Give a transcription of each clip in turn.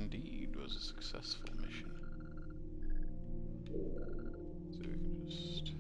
indeed was a successful mission. So we can just...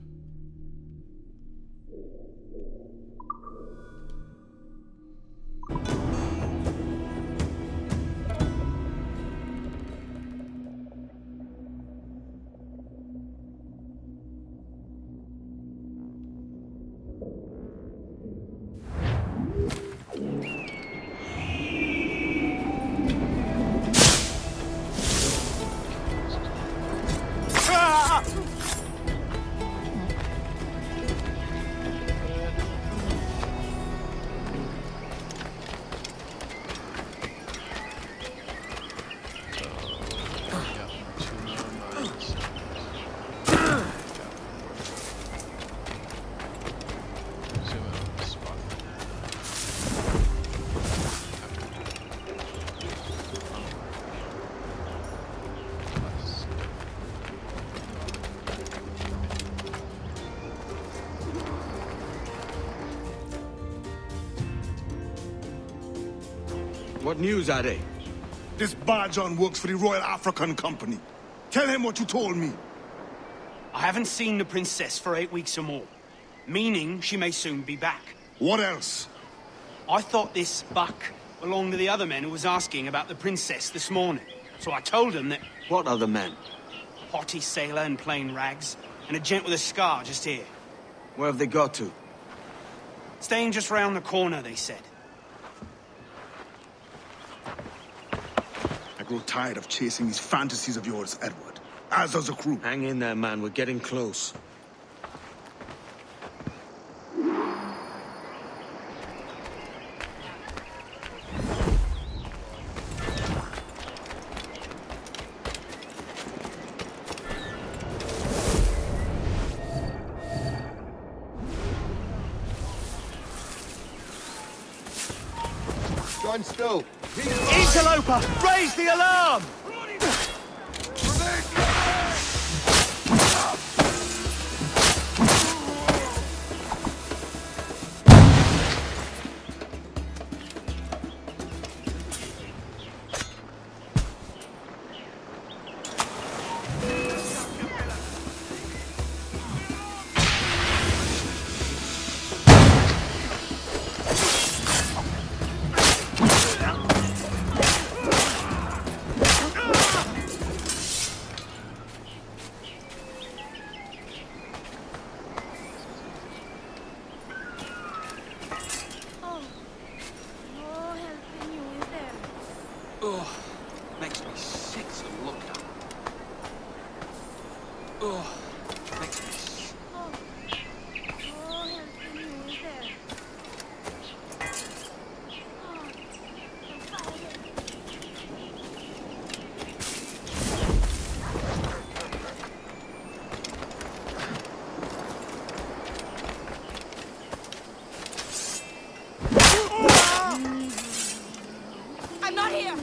What news are they? This Barjon works for the Royal African Company. Tell him what you told me. I haven't seen the princess for 8 weeks or more, meaning she may soon be back. What else? I thought this buck belonged to the other men who was asking about the princess this morning. So I told him that... What other men? A haughty sailor in plain rags, and a gent with a scar just here. Where have they got to? Staying just round the corner, they said. I grow tired of chasing these fantasies of yours, Edward. As does the crew. Hang in there, man. We're getting close. John Stowe. Interloper! Raise the alarm! Oh, makes me sick to look at. Oh, makes me sick. I'm not here!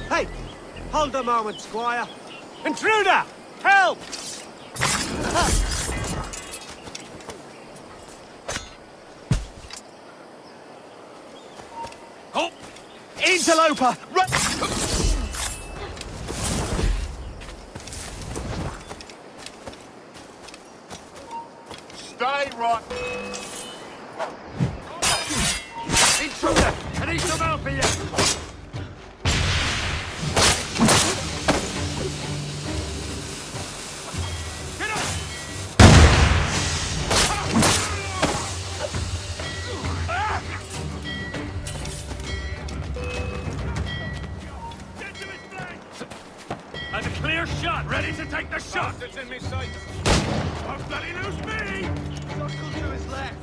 Hey! Hold a moment, Squire. Intruder! Help! Oh! Interloper! Stay right. Intruder! I need some help here! And a clear shot, ready to take the shot! It's in me sight. Don't bloody lose me! Circle to his left.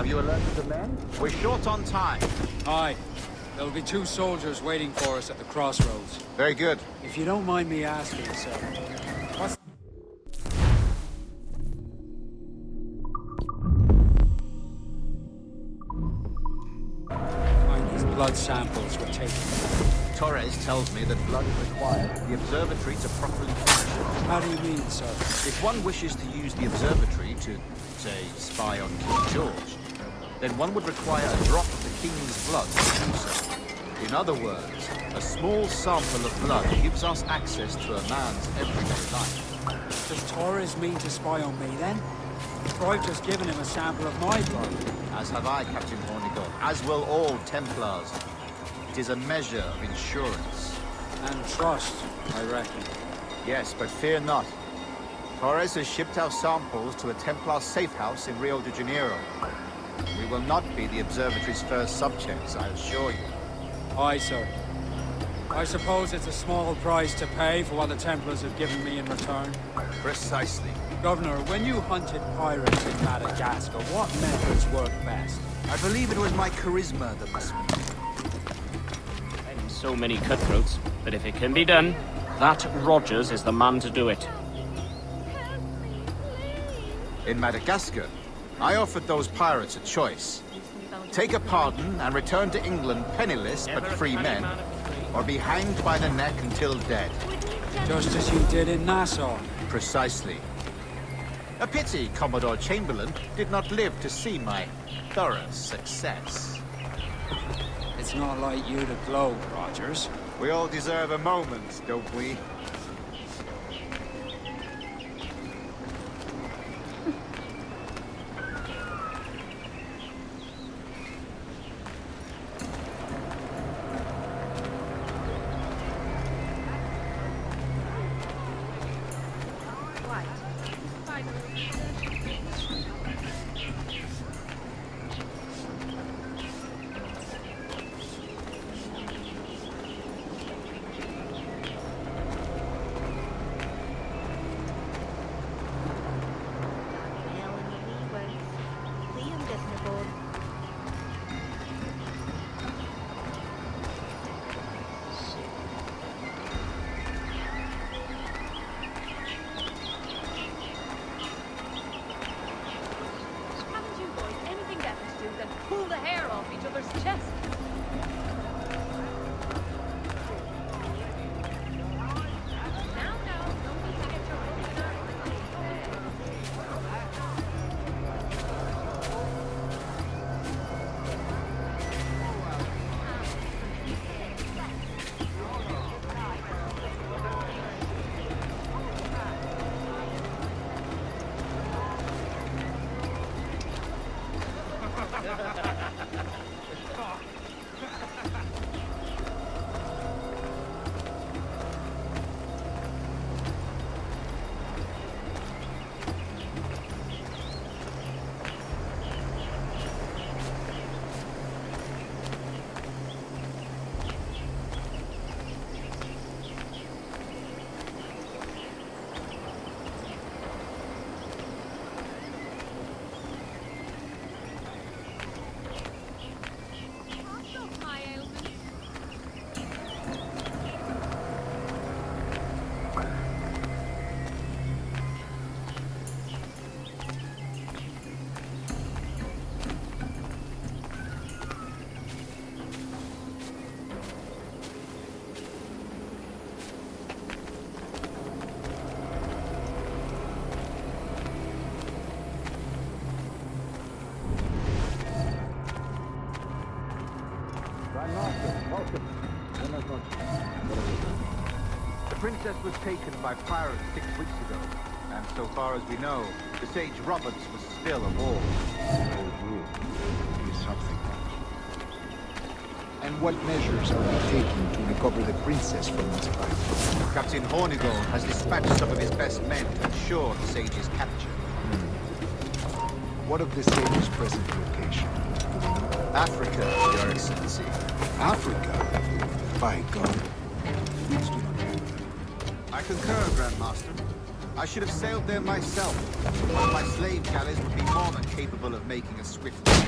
Have you alerted the men? We're short on time. Aye. There'll be 2 soldiers waiting for us at the crossroads. Very good. If you don't mind me asking, sir, what's... These blood samples were taken. Torres tells me that blood is required for the observatory to properly function. How do you mean, sir? If one wishes to use the observatory to, say, spy on King George, then one would require a drop of the King's blood to do so. In other words, a small sample of blood gives us access to a man's everyday life. Does Torres mean to spy on me, then? For I've just given him a sample of my blood. As have I, Captain Hornigold, as will all Templars. It is a measure of insurance. And trust, I reckon. Yes, but fear not. Torres has shipped our samples to a Templar safe house in Rio de Janeiro. We will not be the observatory's first subjects, I assure you. Aye, sir. I suppose it's a small price to pay for what the Templars have given me in return. Precisely. Governor, when you hunted pirates in Madagascar, what methods worked best? I believe it was my charisma that was... So many cutthroats, but if it can be done, that Rogers is the man to do it. In Madagascar, I offered those pirates a choice. Take a pardon and return to England penniless but free men, or be hanged by the neck until dead. Just as you did in Nassau. Precisely. A pity Commodore Chamberlain did not live to see my thorough success. It's not like you to gloat, Rogers. We all deserve a moment, don't we? Pull the hair off each other's chest. The princess was taken by pirates 6 weeks ago, and so far as we know, the Sage Roberts was still aboard. And what measures are we taking to recover the princess from this fight? Captain Hornigold has dispatched some of his best men to ensure the Sage's capture. What of the Sage's present location? Africa, Your Excellency. Africa? By God. Please do not. I concur, Grandmaster. I should have sailed there myself. One of my slave galleys would be more than capable of making a swift journey.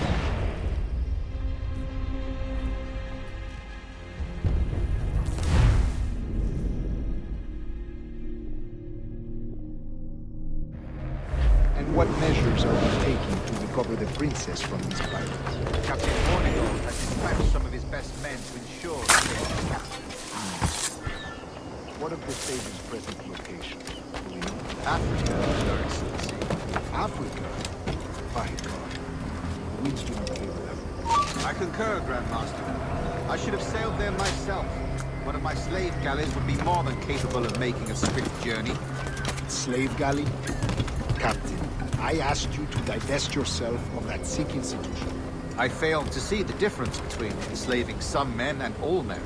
And what measures are you taking to recover the princess from these pirates? Captain Hornigold has dispatched some of his best men to ensure that they are captured. What of the sage's present location? Do we know? Africa, Your Excellency. Africa? By God. The winds do not favor Africa. I concur, Grandmaster. I should have sailed there myself. One of my slave galleys would be more than capable of making a swift journey. Slave galley? Captain, I asked you to divest yourself of that Sikh institution. I failed to see the difference between enslaving some men and all men.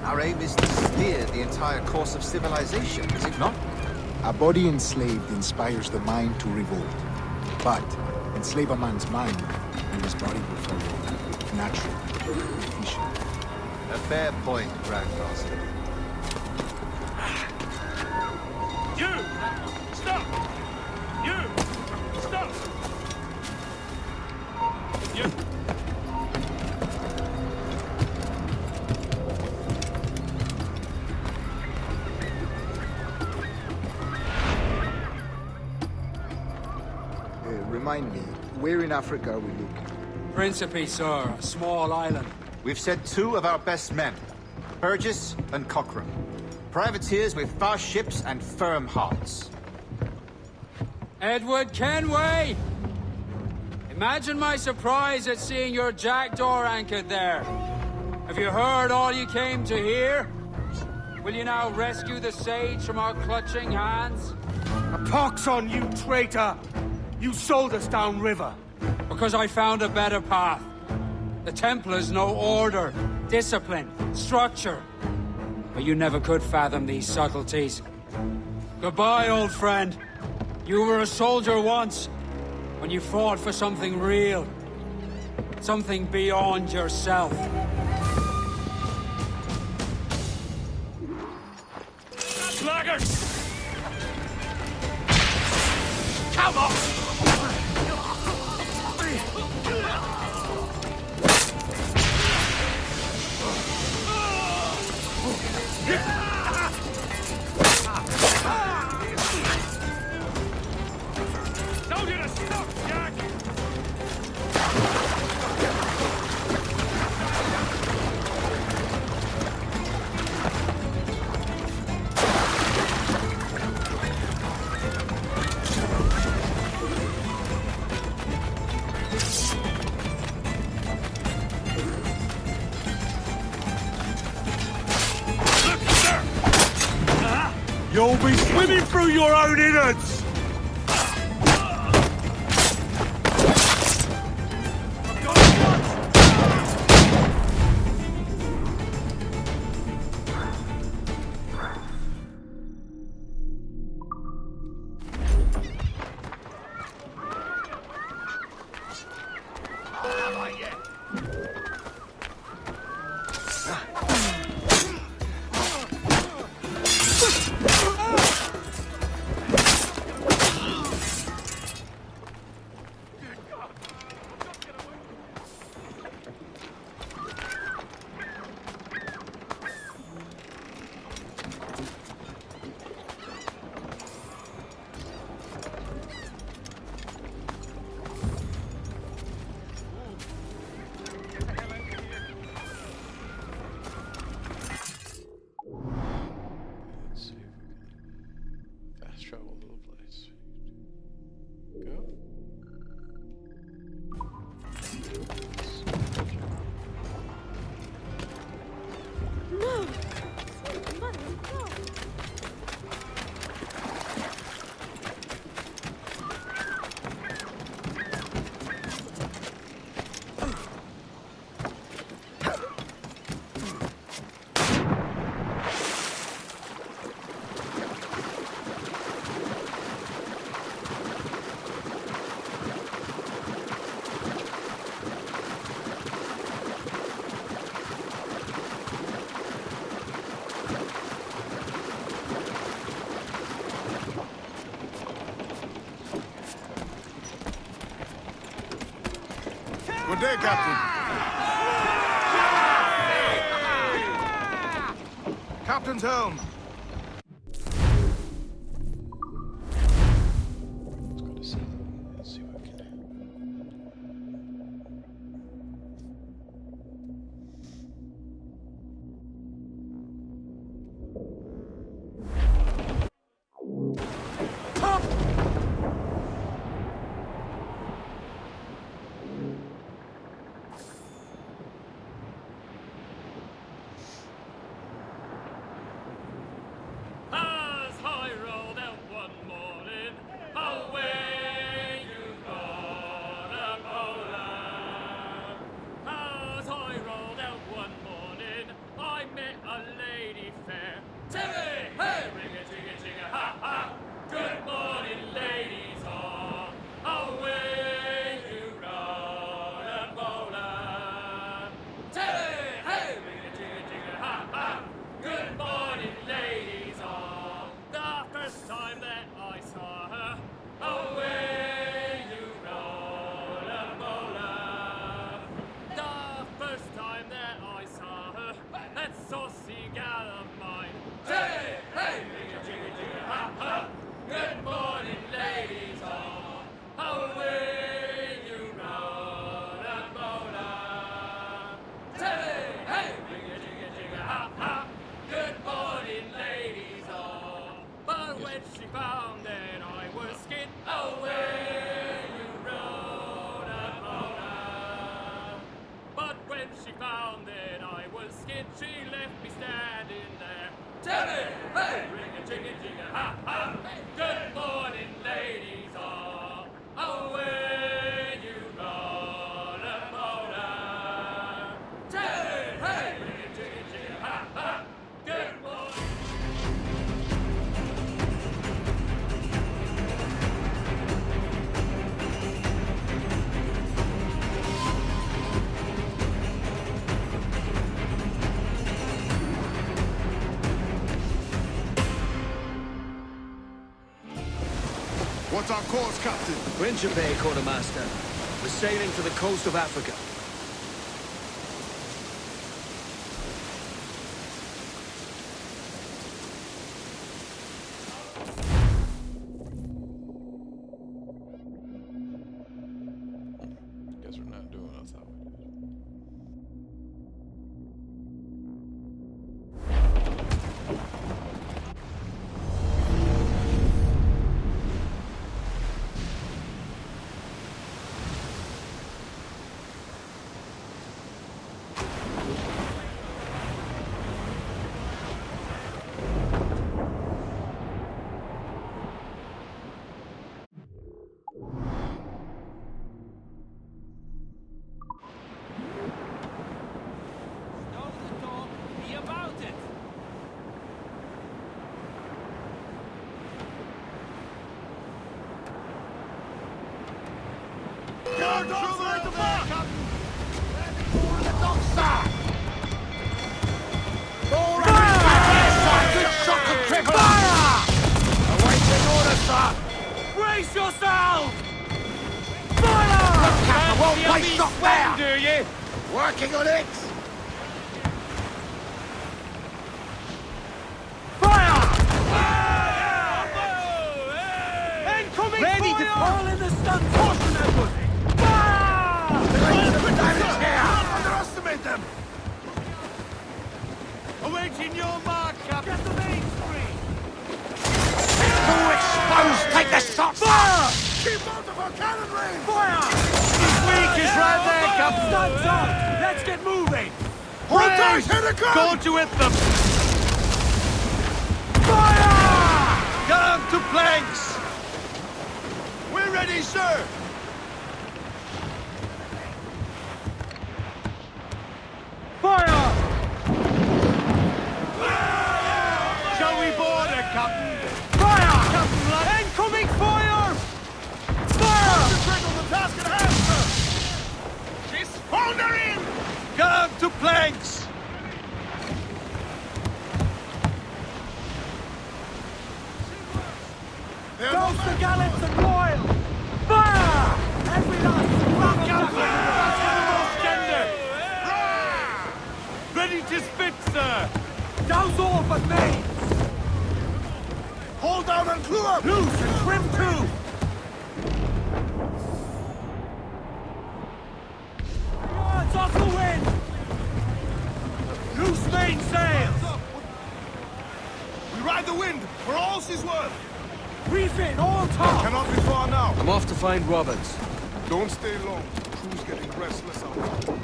Our aim is to steer the entire course of civilization, is it not? A body enslaved inspires the mind to revolt. But enslave a man's mind, and his body will follow naturally, efficiently. A fair point, Grandmaster. You! Stop! You! Stop! You! Remind me, where in Africa are we looking? Principe, sir, a small island. We've sent 2 of our best men, Burgess and Cochrane. Privateers with fast ships and firm hearts. Edward Kenway! Imagine my surprise at seeing your jackdaw anchored there. Have you heard all you came to hear? Will you now rescue the sage from our clutching hands? A pox on you, traitor! You sold us downriver. Because I found a better path. The Templars know order, discipline, structure. But you never could fathom these subtleties. Goodbye, old friend. You were a soldier once, when you fought for something real. Something beyond yourself. Sluggers! Come on! Told you to stop, Jack! You'll be swimming through your own innards! Good day, Captain. Captain's helm. Let's go to sea. Let's see what we can do. As I rolled out one morning, away you gone a bowler. As I rolled out one morning, I met a lady fair. Timmy, hey, ring a jigga jigga ha ha. Good morning, ladies all. Away you run a bowler. Timmy, hey, ring a jigga jigga ha ha. Good morning, ladies all. The first time that I saw her, away you roll a bowler. The first time that I saw her, that saucy gal of mine. Hey, hey, jigga jigga jigga ha ha. Good morning, ladies all. Away you roll a bowler. Hey, hey, jigga jigga jigga ha ha. Good morning, ladies all. But when she found that I was skin, away you rode a bowler. But when she found that I was skin, she left me standing there. Timmy, hey, ring a jigga jigga ha ha. Good morning, ladies all. Away you rode a bowler. Timmy, hey, ring a jigga jigga ha ha. Good morning. What's our course, Captain? Principe, Quartermaster. We're sailing for the coast of Africa. Guess we're not doing what I thought we did. Be about it. Guard over the mark, Captain! Brace yourself! Fire! I won't waste shot there! do you? Working on it! Fire! Incoming ready fire! To fall in the stun portion, Edward! Fire! Damage here! Underestimate them! Awaiting your mark, Captain! Get the main screen! Too exposed! Take the shots! Fire! Keep out of our cannon range! Fire! Weak is right there, Captain! Stunts on! Let's get moving! Hold tight! Hit a gun! Go to with them! Fire! Gun to planks! We're ready, sir! Fire! Shall we board it, Captain? Fire! Captain Blood! Incoming fire! Fire! Concentrate on the task at hand, sir! She's foundering! Gun to planks! Goes the gallants and royal! Fire! Loose and trim too! Yards off the wind! Loose mainsails! We ride the wind, for all she's worth! Reef in, all top! Cannot be far now. I'm off to find Roberts. Don't stay long. Crew's getting restless out there.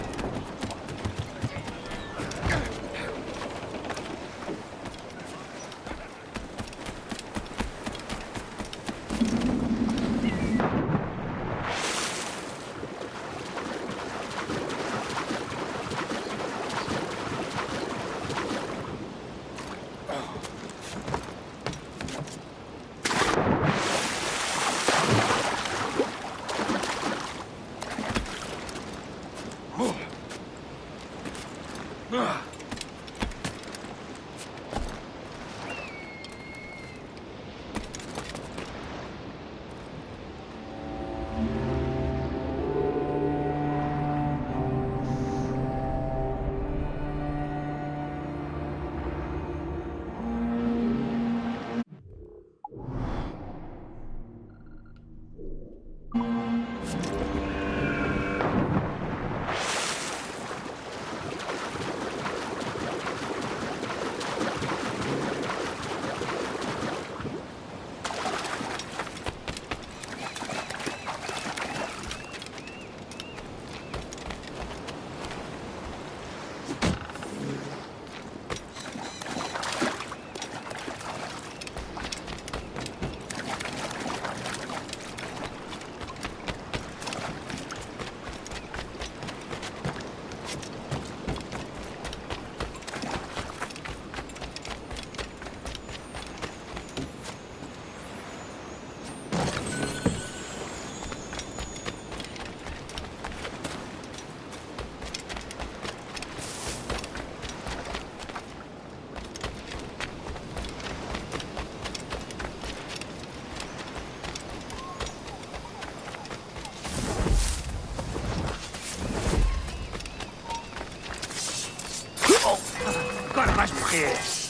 ¡Para más mujeres!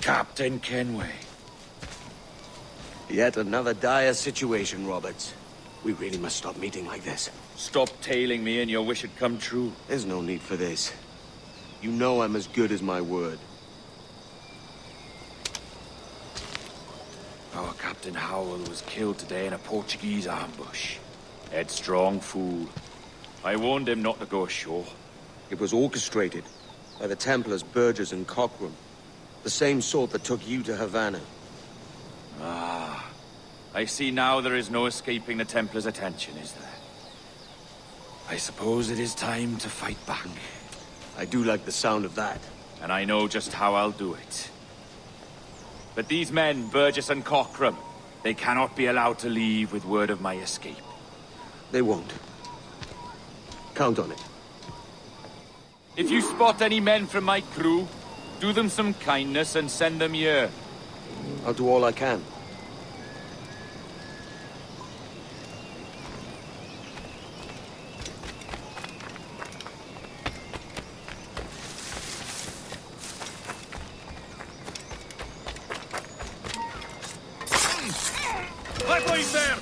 Captain Kenway. Yet another dire situation, Roberts. We really must stop meeting like this. Stop tailing me and your wish had come true. There's no need for this. You know I'm as good as my word. Our Captain Howell was killed today in a Portuguese ambush. Headstrong fool. I warned him not to go ashore. It was orchestrated by the Templars Burgess and Cockrum. The same sort that took you to Havana. Ah. I see now there is no escaping the Templars' attention, is there? I suppose it is time to fight back. I do like the sound of that. And I know just how I'll do it. But these men, Burgess and Cockrum, they cannot be allowed to leave with word of my escape. They won't. Count on it. If you spot any men from my crew, do them some kindness and send them here. I'll do all I can. Right there!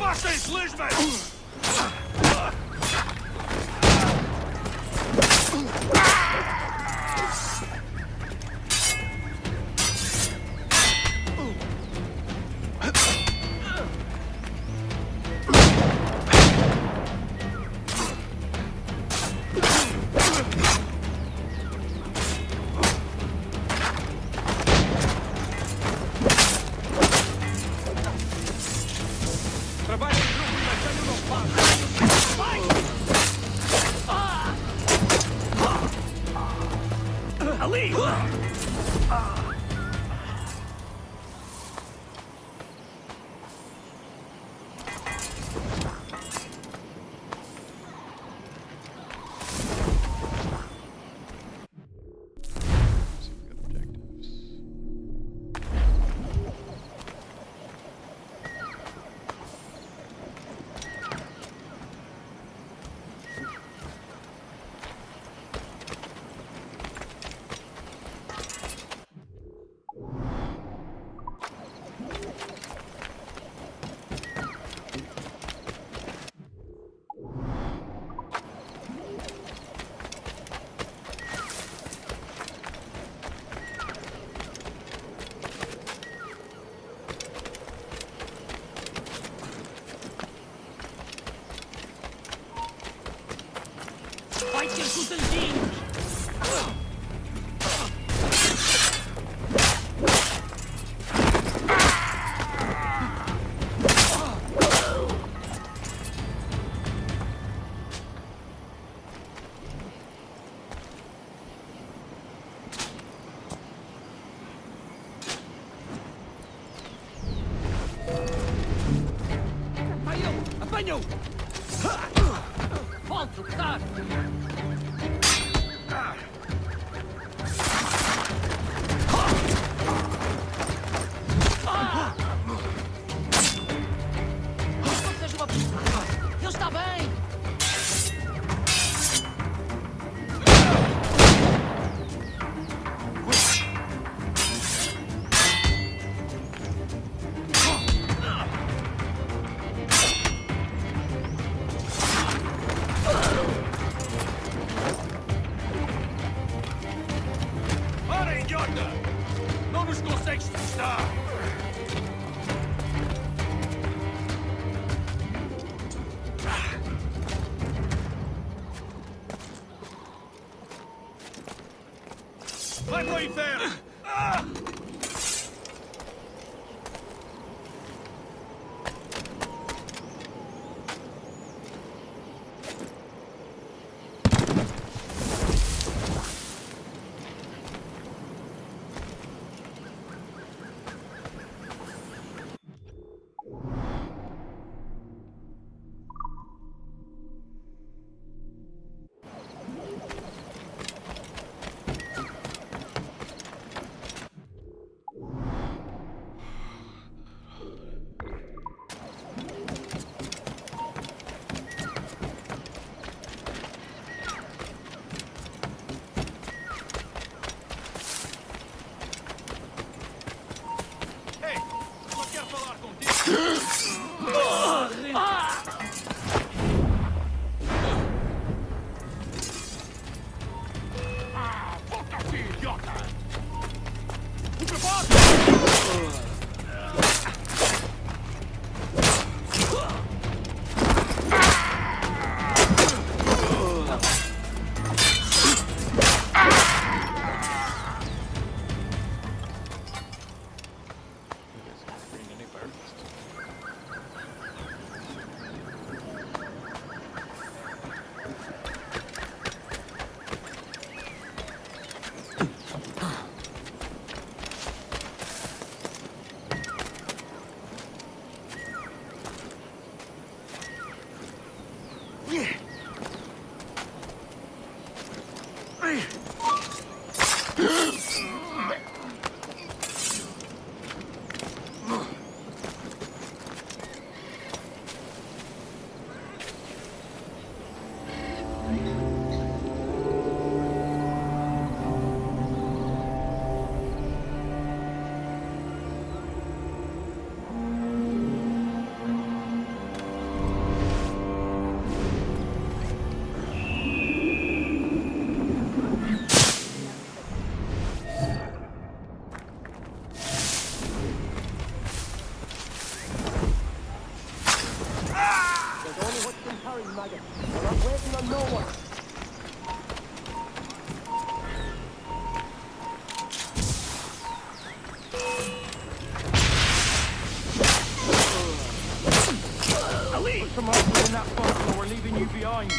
Спаси служби! Apanhou! Volto, tá! Ele está bem! Ora, idiota! Não nos consegues testar! Vai pro inferno! hurry, maggot. We're not waiting on no one. Ali! Put some hope in that boat or we're leaving you behind.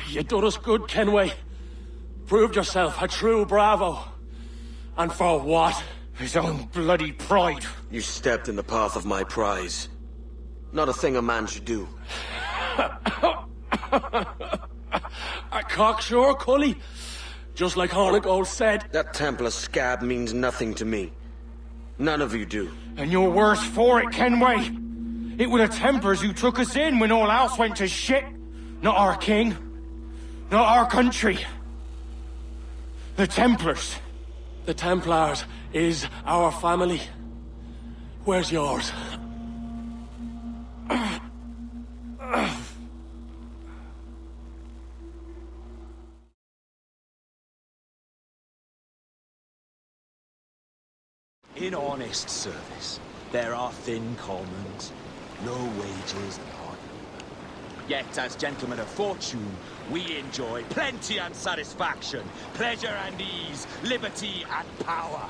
You done us good, Kenway. Proved yourself a true bravo. And for what? His own bloody pride. You stepped in the path of my prize. Not a thing a man should do. A cocksure, Cully. Just like Hornigold said. That Templar scab means nothing to me. None of you do. And you're worse for it, Kenway. It were the Templars who took us in when all else went to shit. Not our king. Not our country. The Templars. The Templars is our family. Where's yours? In honest service, there are thin commons, low wages and hard labour. Yet, as gentlemen of fortune, we enjoy plenty and satisfaction, pleasure and ease, liberty and power.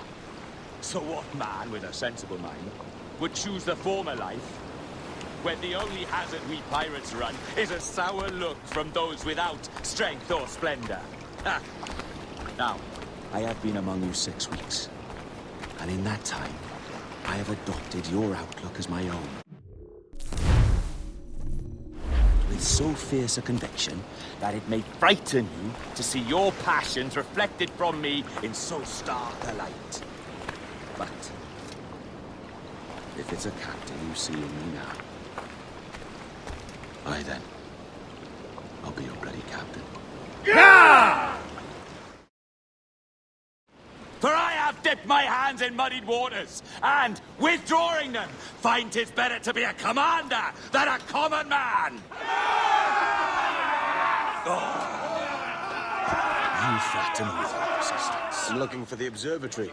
So what man with a sensible mind would choose the former life, when the only hazard we pirates run is a sour look from those without strength or splendor? Ha! Now, I have been among you 6 weeks. And in that time, I have adopted your outlook as my own. With so fierce a conviction that it may frighten you to see your passions reflected from me in so stark a light. But if it's a captain you see in me now, aye then, I'll be your bloody captain. Yeah! For I have dipped my hands in muddied waters, and, withdrawing them, find 'tis better to be a commander than a common man! Oh. You threaten with your resistance. I'm looking for the observatory.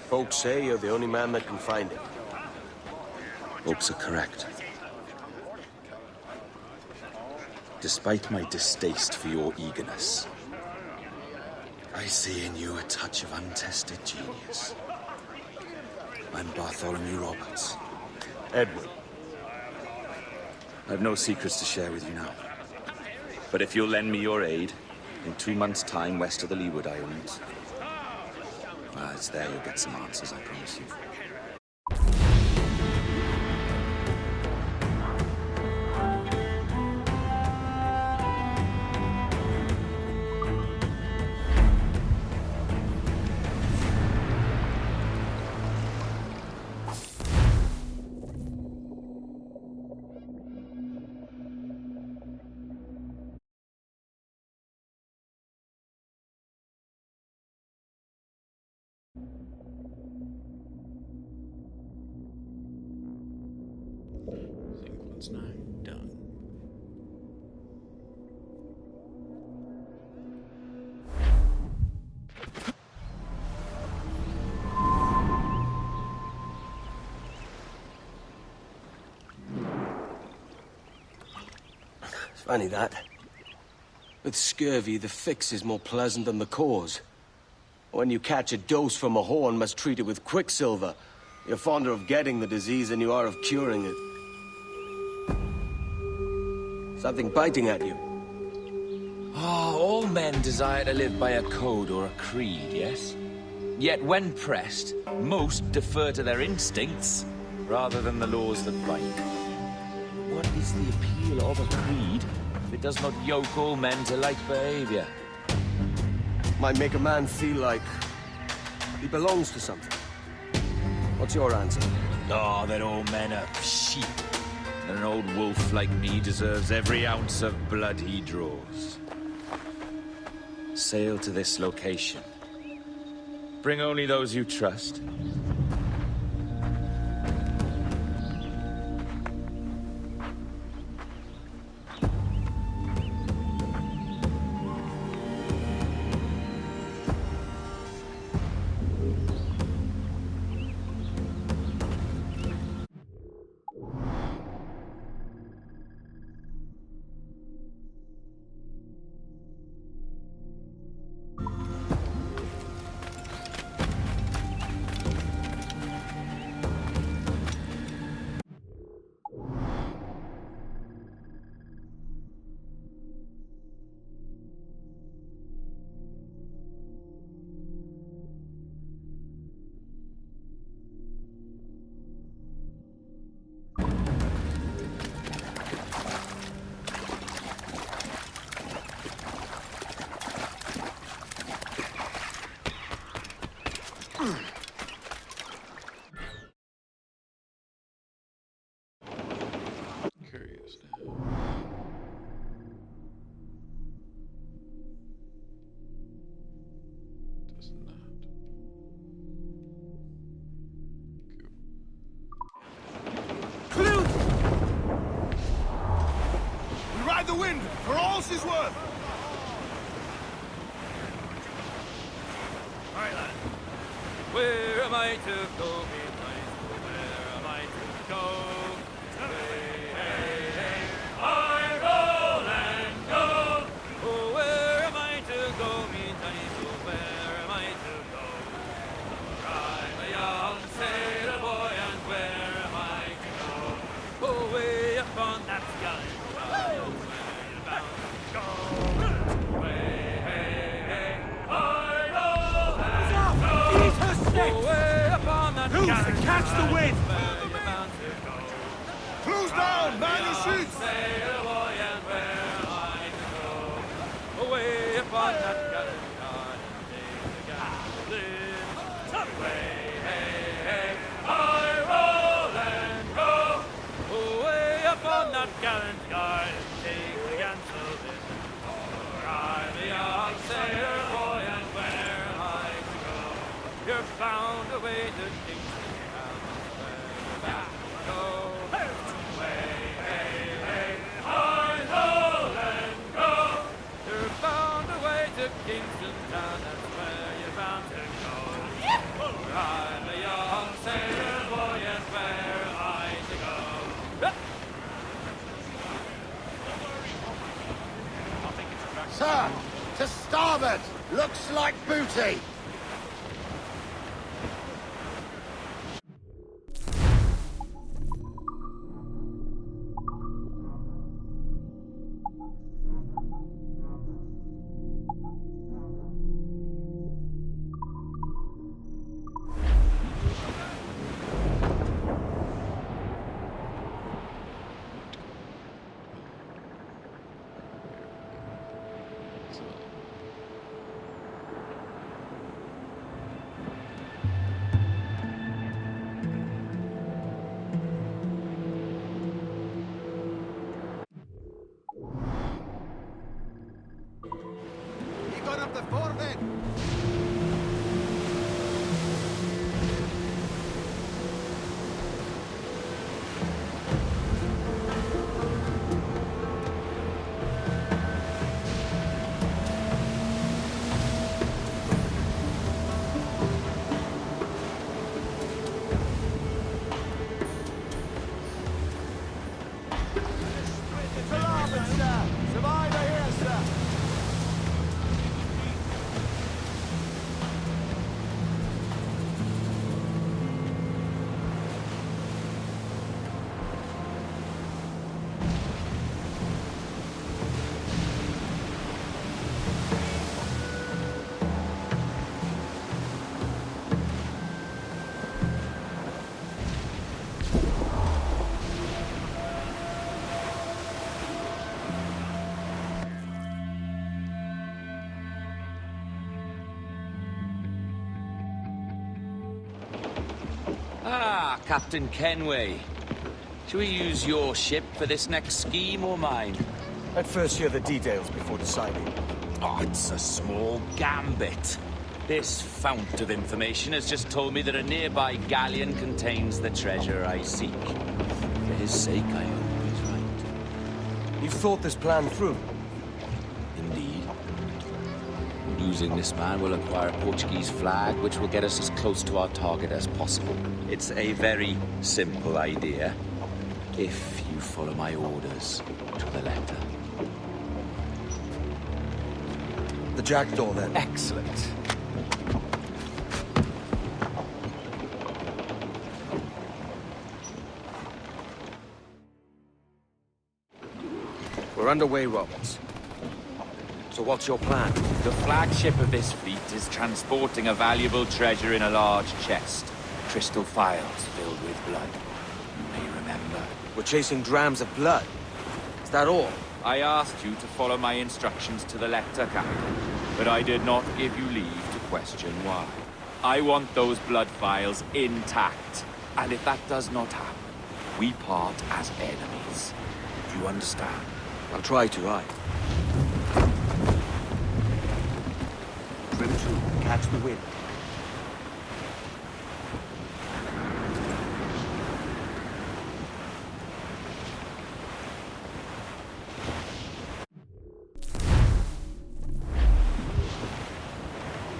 Folks say you're the only man that can find it. Folks are correct. Despite my distaste for your eagerness, I see in you a touch of untested genius. I'm Bartholomew Roberts. Edward. I've no secrets to share with you now. But if you'll lend me your aid, in 2 months' time west of the Leeward Islands, well, it's there you'll get some answers, I promise you. Sequence 9 done. Funny that. With scurvy, the fix is more pleasant than the cause. When you catch a dose from a horn, must treat it with quicksilver. You're fonder of getting the disease than you are of curing it. Something biting at you. Ah, all men desire to live by a code or a creed, yes? Yet when pressed, most defer to their instincts rather than the laws that bind. What is the appeal of a creed if it does not yoke all men to like behavior? Might make a man feel like he belongs to something. What's your answer? Oh, that all men are sheep. And an old wolf like me deserves every ounce of blood he draws. Sail to this location. Bring only those you trust. Curious now. Does not. Clue! We ride the wind for all she's worth. Alright, lad. Where am I to go, midnight? Where am I to go? Hey, hey, hey. I roll and go. Oh, where am I to go, midnight? Oh, where am I to go? I'm a young sailor boy, and where am I to go? Oh, way up on that sky. Oh, where you bound to go? Way, hey, hey. I roll and go. Eat her snake! Oh, way up on that Who's sky. to catch the wind? Where you bound to go? Clues down, man who shoots! Sailor boy, and where am I to go? Away upon that garden yard and take the gasoline. Away, hey, hey, I roll and go. Away upon that gallant yard and take the gasoline. For I'm a young sailor boy, and where am I to go? You're bound away to Kingston Town, where you're bound to go. Away, hey, hey, I roll and go. You're bound away to Kingston Town, that's where you're bound to go. For I'm a young sailor boy, and where am I to go? Sir, to starboard! Looks like booty! Ah, Captain Kenway. Shall we use your ship for this next scheme or mine? I'd first hear the details before deciding. Oh, it's a small gambit. This fount of information has just told me that a nearby galleon contains the treasure I seek. For his sake, I hope he's right. You've thought this plan through? Indeed. Using this man, we'll acquire a Portuguese flag, which will get us as close to our target as possible. It's a very simple idea, if you follow my orders to the letter. The jackdaw, then. Excellent. We're underway, Roberts. So what's your plan? The flagship of this fleet is transporting a valuable treasure in a large chest. Crystal phials filled with blood. You may remember. We're chasing drams of blood. Is that all? I asked you to follow my instructions to the letter, Captain, but I did not give you leave to question why. I want those blood phials intact, and if that does not happen, we part as enemies. Do you understand? I'll try to, aye. Trim to, catch the wind.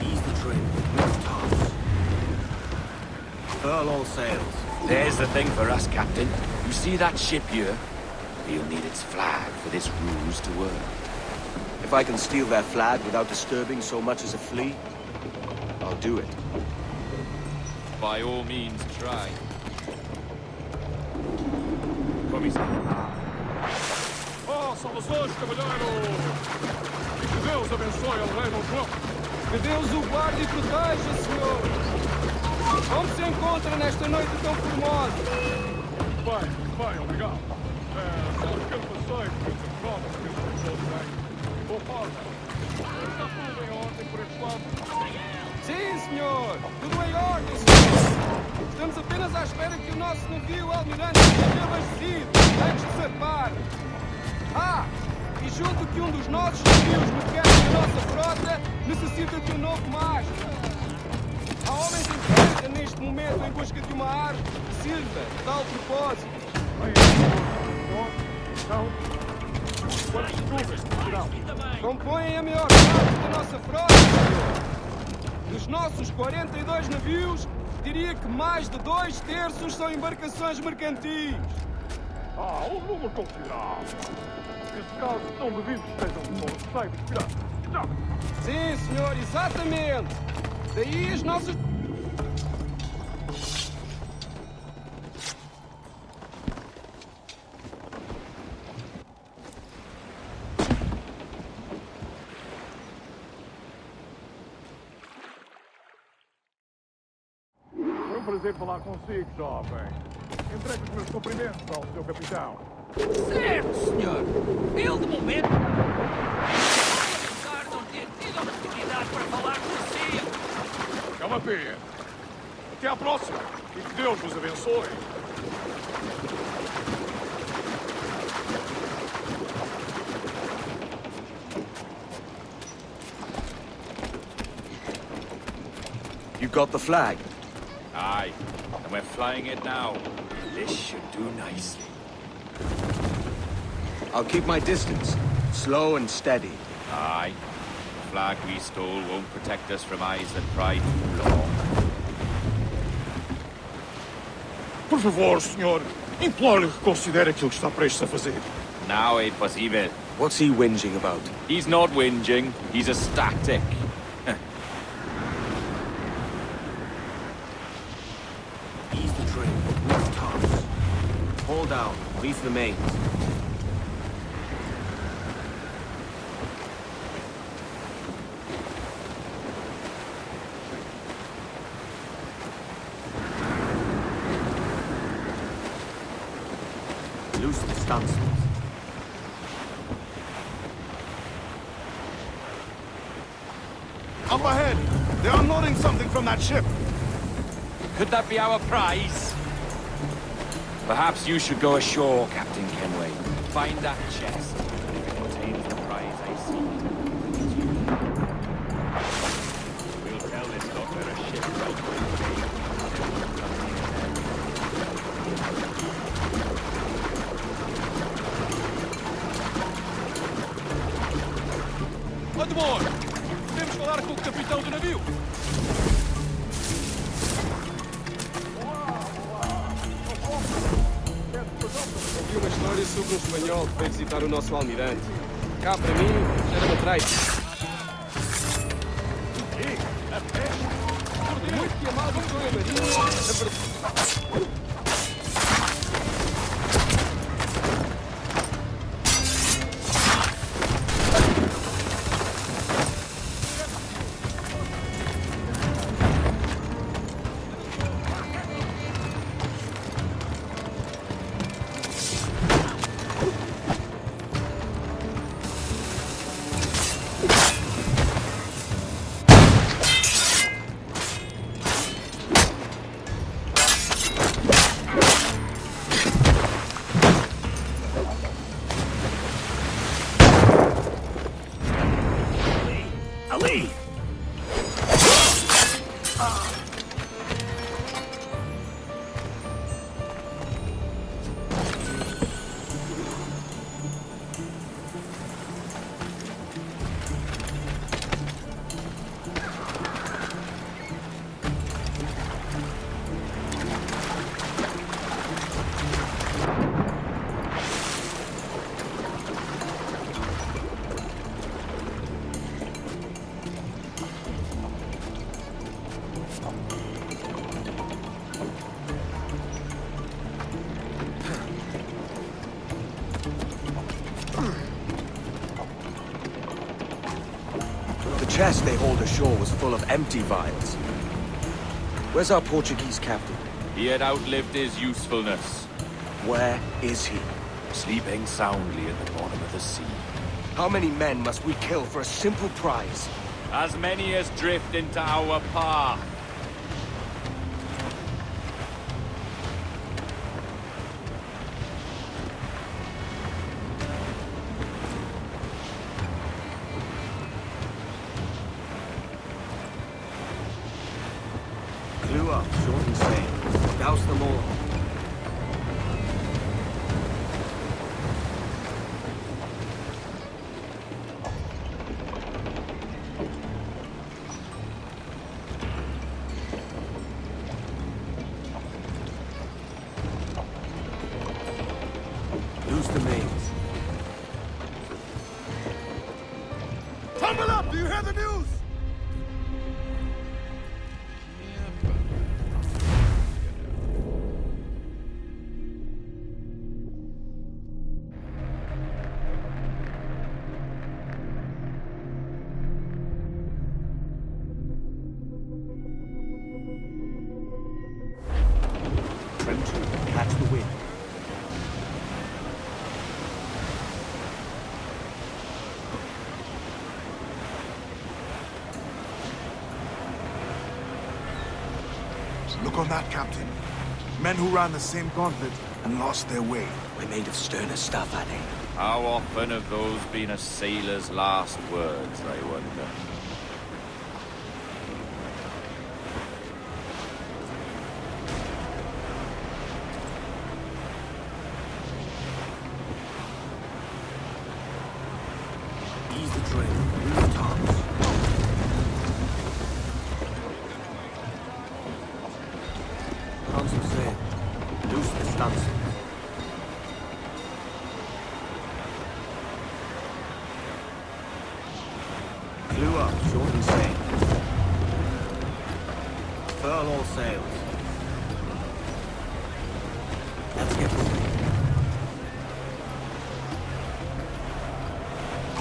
Ease the trim, lift tops. Furl all sails. There's the thing for us, Captain. You see that ship here? We'll need its flag for this ruse to work. If I can steal their flag without disturbing so much as a flea, I'll do it. By all means, try. Oh, saudações, cavalheiro! Que Deus abençoe ao rei Dom João. Que Deus o guarde e proteja, senhor. Como se encontra nesta noite tão formosa? Bem, obrigado. Só um pequeno passeio por essa prova que eu sou bem. Boa pausa. Está tudo em ordem por este lado? Sim, senhor. Tudo em ordem, senhor. Estamos apenas à espera que o nosso navio almirante seja abastecido antes de zarpar. E julgo que um dos nossos navios mercantes da nossa frota necessita de um novo mastro. Há homens em pesca neste momento em busca de uma árvore que sirva de tal propósito. Então, quantas dúvidas terão? Compõem a maior parte da nossa frota, senhor. Dos nossos 42 navios, diria que mais de 2/3 são embarcações mercantis. Um número considerável. Neste caso, não duvido que estejam com receio dos piratas. Sim, senhor, exatamente. Daí as nossas... Foi um prazer falar consigo, jovem. Entregue os meus cumprimentos ao seu capitão. Certo, senhor. Ele, de momento, apesar de não ter tido a oportunidade para falar consigo. É uma pena. Até à próxima. E que Deus vos abençoe. You got the flag? Aye, and we're flying it now. This should do nicely. I'll keep my distance. Slow and steady. Aye. The flag we stole won't protect us from eyes that pry too long. Por favor, senhor. Imploro que considere aquilo que está prestes a fazer. Now é possível. What's he whinging about? He's not whinging. He's ecstatic. Ease the trim. Lift tops. Hold down. Reef the mains. Loosen the stunsails. Up ahead! They're unloading something from that ship! Could that be our prize? Perhaps you should go ashore, Captain Kenway. Find that chest. If it contains the prize I seek, it's you. We'll tell this doctor a shipwright will pay. Admor! Temos que falar com o capitão do navio! Ouvi uma história sobre um espanhol que veio visitar o nosso almirante. Cá, para mim, era uma traição. Por muito que amado foi a marinha, Ali! The chest they hauled ashore was full of empty vials. Where's our Portuguese captain? He had outlived his usefulness. Where is he? Sleeping soundly at the bottom of the sea. How many men must we kill for a simple prize? As many as drift into our path. Clue up, short and sail. Douse them all. Loose the mains. Tumble up! Do you hear the news? Trim to, catch the wind. Look on that, Captain. Men who ran the same gauntlet and lost their way. We're made of sterner stuff, are they? How often have those been a sailor's last words, I wonder? Ease the train. Move tops. Consul sail. Loose the stunsails. Clue up, short and sail. Furl all sails. Let's get moving.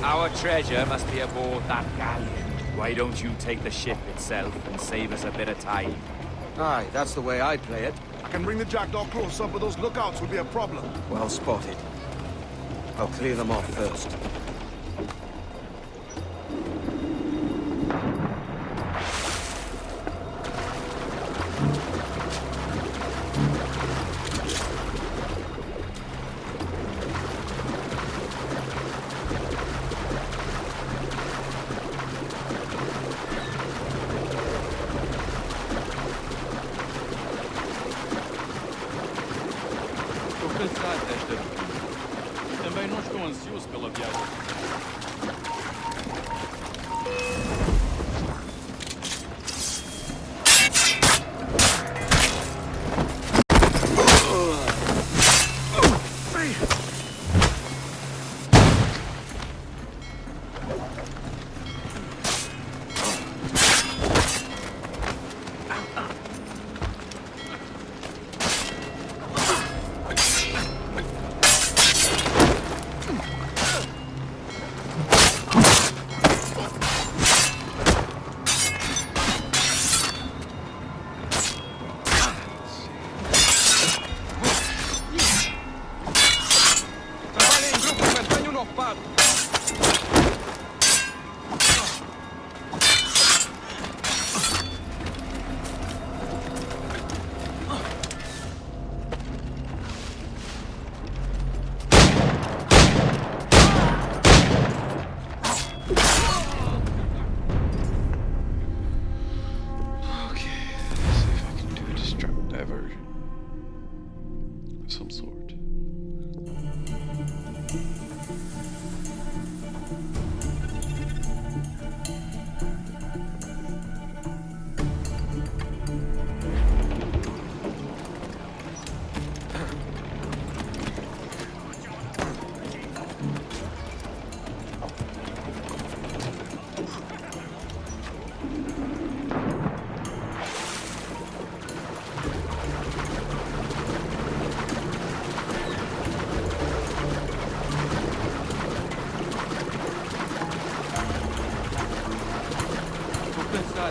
Our treasure must be aboard that galleon. Why don't you take the ship itself and save us a bit of time? Aye, that's the way I'd play it. I can bring the jackdaw closer, but those lookouts will be a problem. Well spotted. I'll clear them off first. cansado desta rotina. Também não estou ansioso pela viagem. Some sort.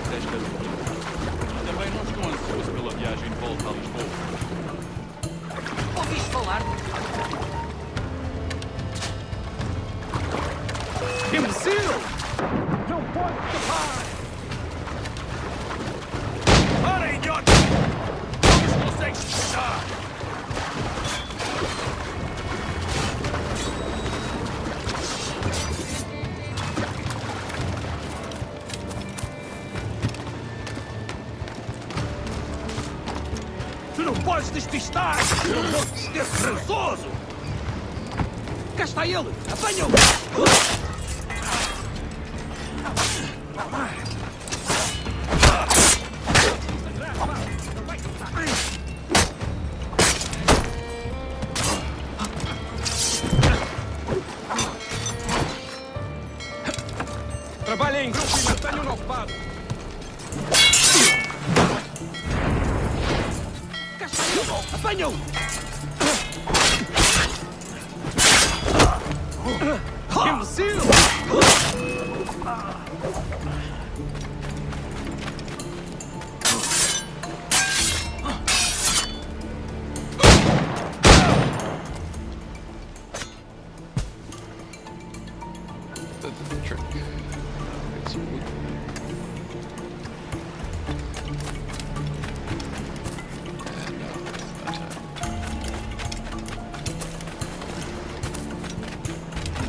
Desta rotina. Também não estou ansioso pela viagem de volta a Lisboa. Ouviste falar? Imbecil! Não pode escapar! Para, idiota! Vamos consegues escapar! Não podes despistar! Não podes ser preguiçoso! Cá está ele! Apanha-o! Trabalhem em grupo e mantenham-no ocupado. Apanha-o! Imbecil! The trick. Get some wood.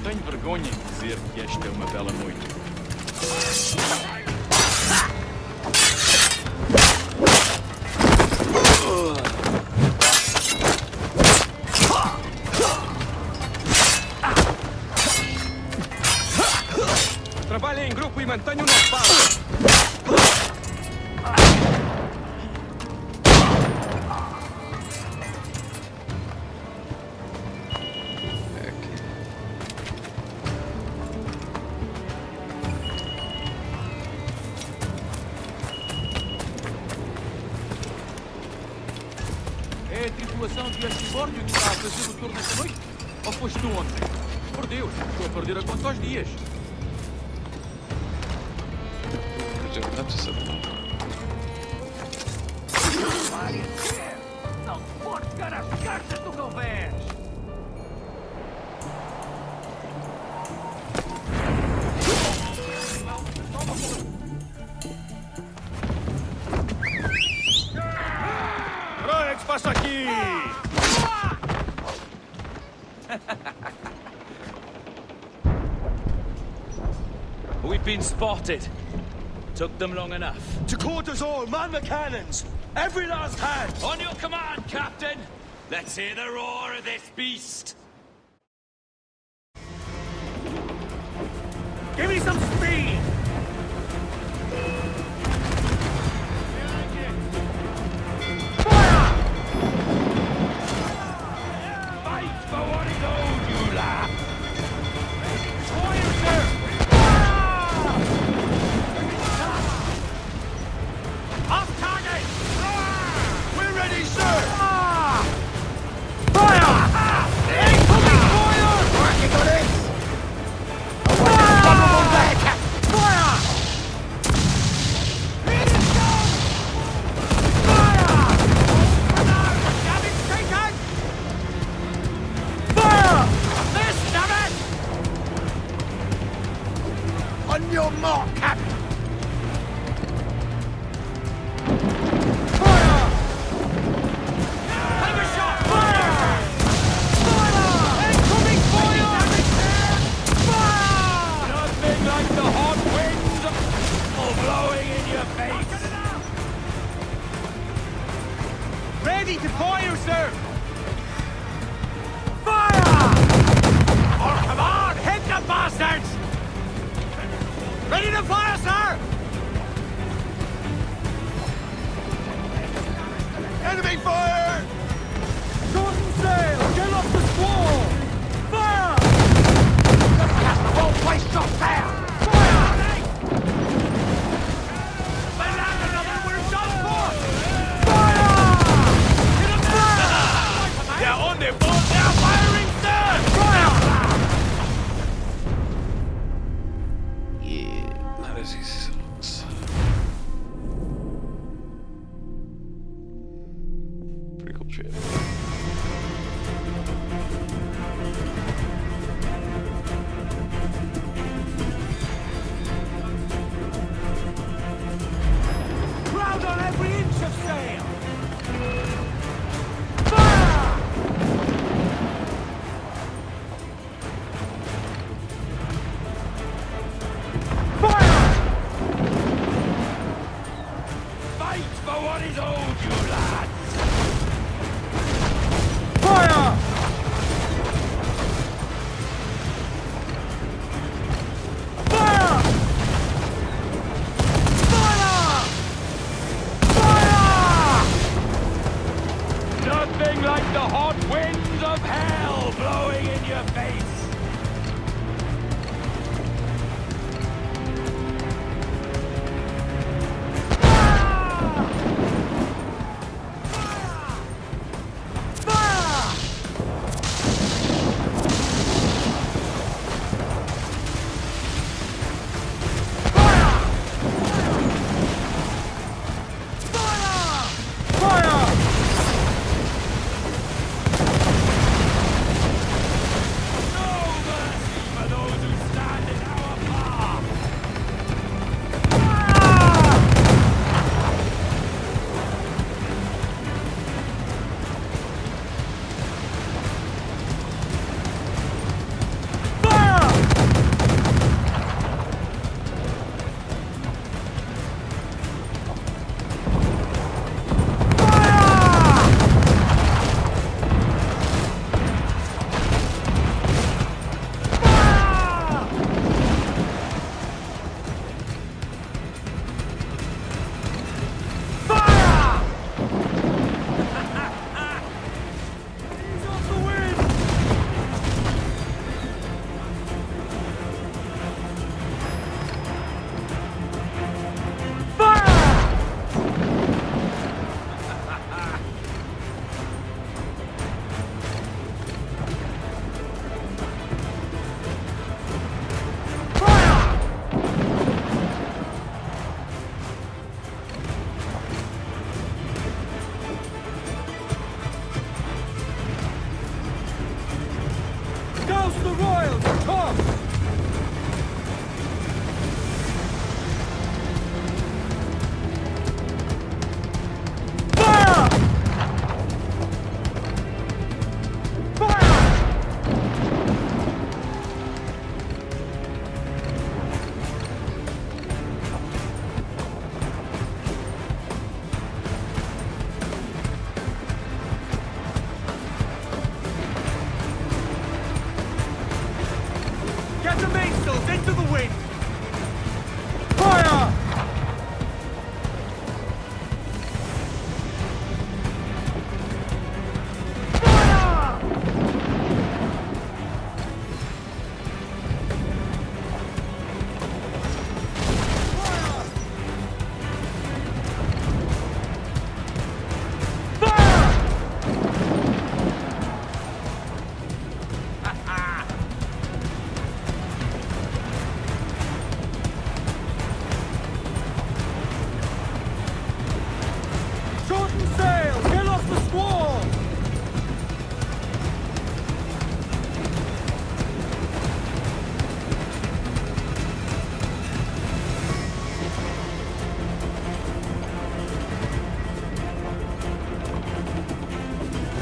Tenho vergonha de dizer que esta é uma bela noite. Trabalhem em grupo e mantenham-no ocupado. É a tripulação de Antigórnio que está a fazer o tour nesta noite? Ou foste tu ontem? Por Deus, estou a perder a conta aos dias. Não podes dar as cartas do Galvez! Olha o que se passa aqui! We've been spotted. Took them long enough. To quarters all, man the cannons! Every last hand! On your command, Captain! Let's hear the roar of this beast! Give me some speed! Fire! Fight for what is owed, you lad! Fire, sir! Fire! Off target! We're ready, sir! Fire! Incoming fire! Working on it! On your mark, Captain! Fire! Take a shot! Fire! Fire! Incoming fire! Fire! Nothing like the hot winds blowing in your face! Ready to fire, sir! Fire! Oh, come on! Hit the bastards! Ready to fire, sir! Enemy fire! Shorten sail! Get off the squall! Fire! Won't waste your fire! Fire! They land another, we're done for! Fire! They're on their boat, they're firing, sir! Fire! Not as easy as it looks. Pretty cool shit. Crowd on every inch of sail! Fire! Fire! Fight for what is owed, you lads! Fire! Fire! Fire! Fire! Nothing like the hot winds of hell blowing in your face!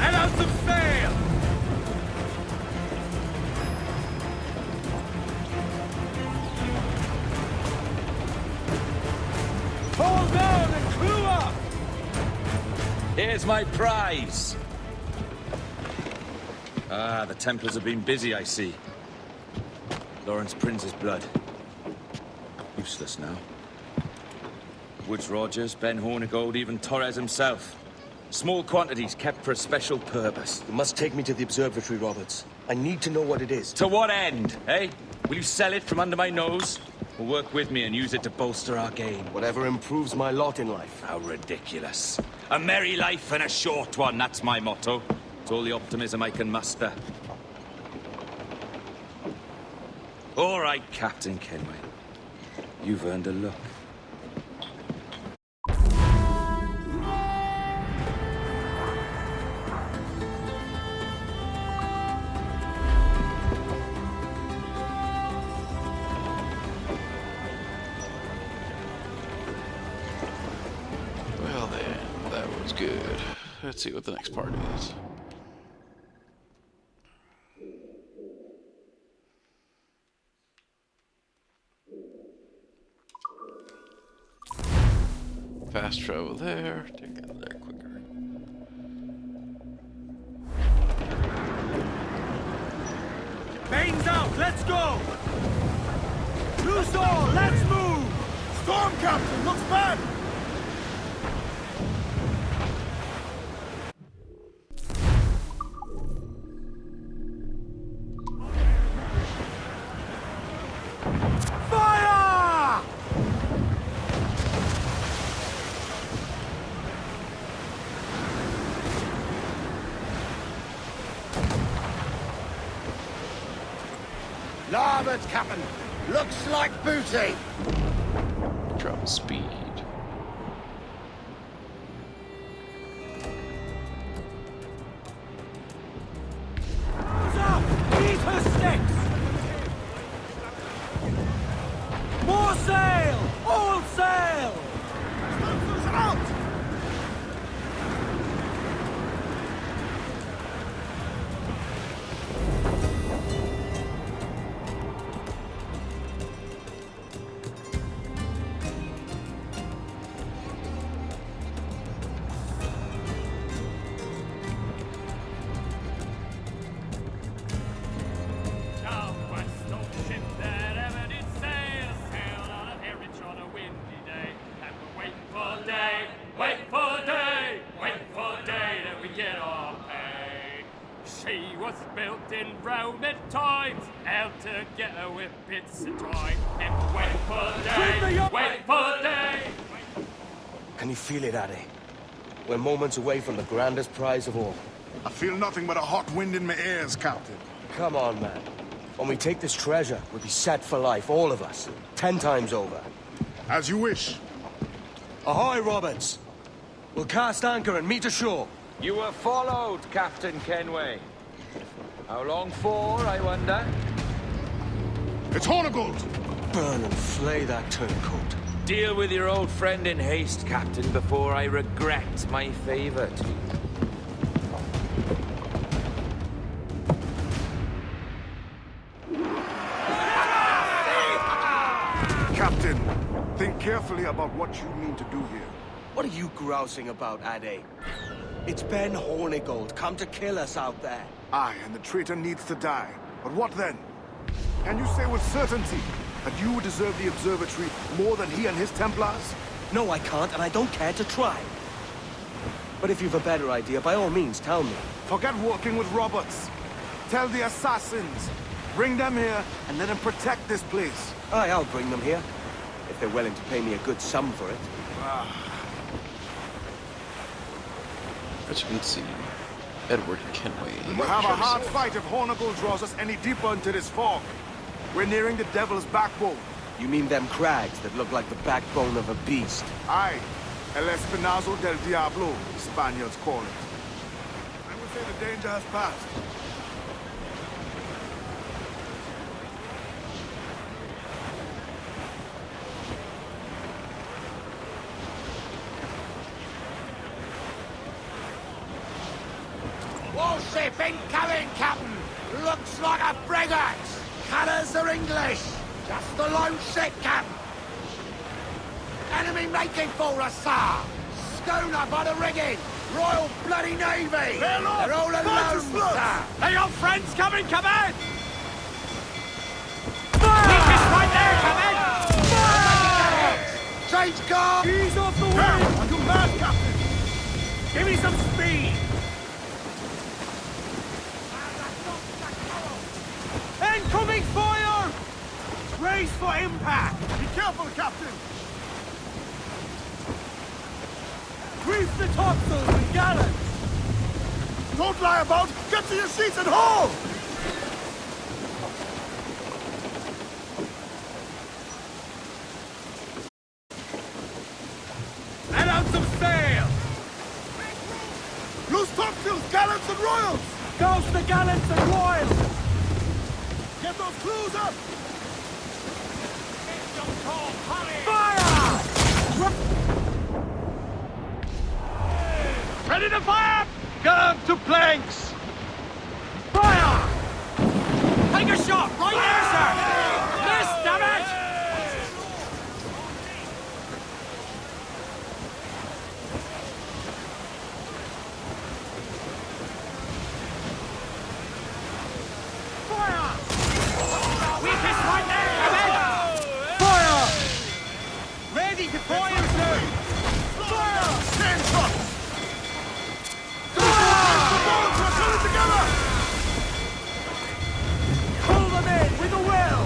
Let out some sail! Hold down and clew up! Here's my prize! Ah, the Templars have been busy, I see. Lawrence Prince's blood. Useless now. Woods Rogers, Ben Hornigold, even Torres himself. Small quantities kept for a special purpose. You must take me to the observatory, Roberts. I need to know what it is. To what end, eh? Will you sell it from under my nose? Or work with me and use it to bolster our game? Whatever improves my lot in life. How ridiculous. A merry life and a short one, that's my motto. It's all the optimism I can muster. All right, Captain Kenway. You've earned a look. Well then, that was good. Let's see what the next part is. Fast travel there, take it there quicker. Mains out, let's go! Loose all, let's move! Storm Captain, looks bad! Fire! Larboard, Captain! Looks like booty! Drop speed. Hands up! Eat her sticks! More sail! All sail! Sponsors are out! Southwest old ship that ever did sail, sailed on a very on a windy day, and we're waiting for day, waiting for day, waiting for day that we get our pay. She was built in Roman times, held together with bits of twine, and we're waiting for day, waiting for day. Can you feel it, Addy? We're moments away from the grandest prize of all. I feel nothing but a hot wind in my ears, Captain. Come on, man. When we take this treasure, we'll be set for life, all of us. 10 times over. As you wish. Ahoy, Roberts! We'll cast anchor and meet ashore. You were followed, Captain Kenway. How long for, I wonder? It's Hornigold! Burn and flay that turncoat. Deal with your old friend in haste, Captain, before I regret my favor to you. Captain, think carefully about what you mean to do here. What are you grousing about, Addy? It's Ben Hornigold, come to kill us out there. Aye, and the traitor needs to die. But what then? Can you say with certainty that you deserve the observatory more than he and his Templars? No, I can't, and I don't care to try. But if you've a better idea, by all means, tell me. Forget working with Roberts. Tell the assassins. Bring them here and let them protect this place. Aye, I'll bring them here. If they're willing to pay me a good sum for it. As you can see, Edward Kenway. We'll have a hard fight if Hornigold draws us any deeper into this fog. We're nearing the Devil's Backbone. You mean them crags that look like the backbone of a beast? Aye. El Espinazo del Diablo, the Spaniards call it. I would say the danger has passed. Warship incoming, Captain! Looks like a frigate! Colours are English! Just a lone ship, Captain! Enemy making for us, sir! Schooner by the rigging! Royal Bloody Navy! They're all alone, sir! Hey, your friends coming, come in! Weakest right there, come in! Change guard! Ease off the wind! Are you mad, Captain? Give me some speed! Incoming fire! Brace for impact! Be careful, Captain! Reef the topsails and gallants! Don't lie about! Get to your seats and haul! Let out some sail! Loose topsails, gallants and royals! Douse the gallants and royals! Get those crews up! Fire! Ready to fire! Come to planks! Fire! Take a shot! Right there, sir! Miss, damn it! Fire! Weakest right there, come in! Fire! Ready to fire, sir! Fire! Stand shots! Pull them in with a will!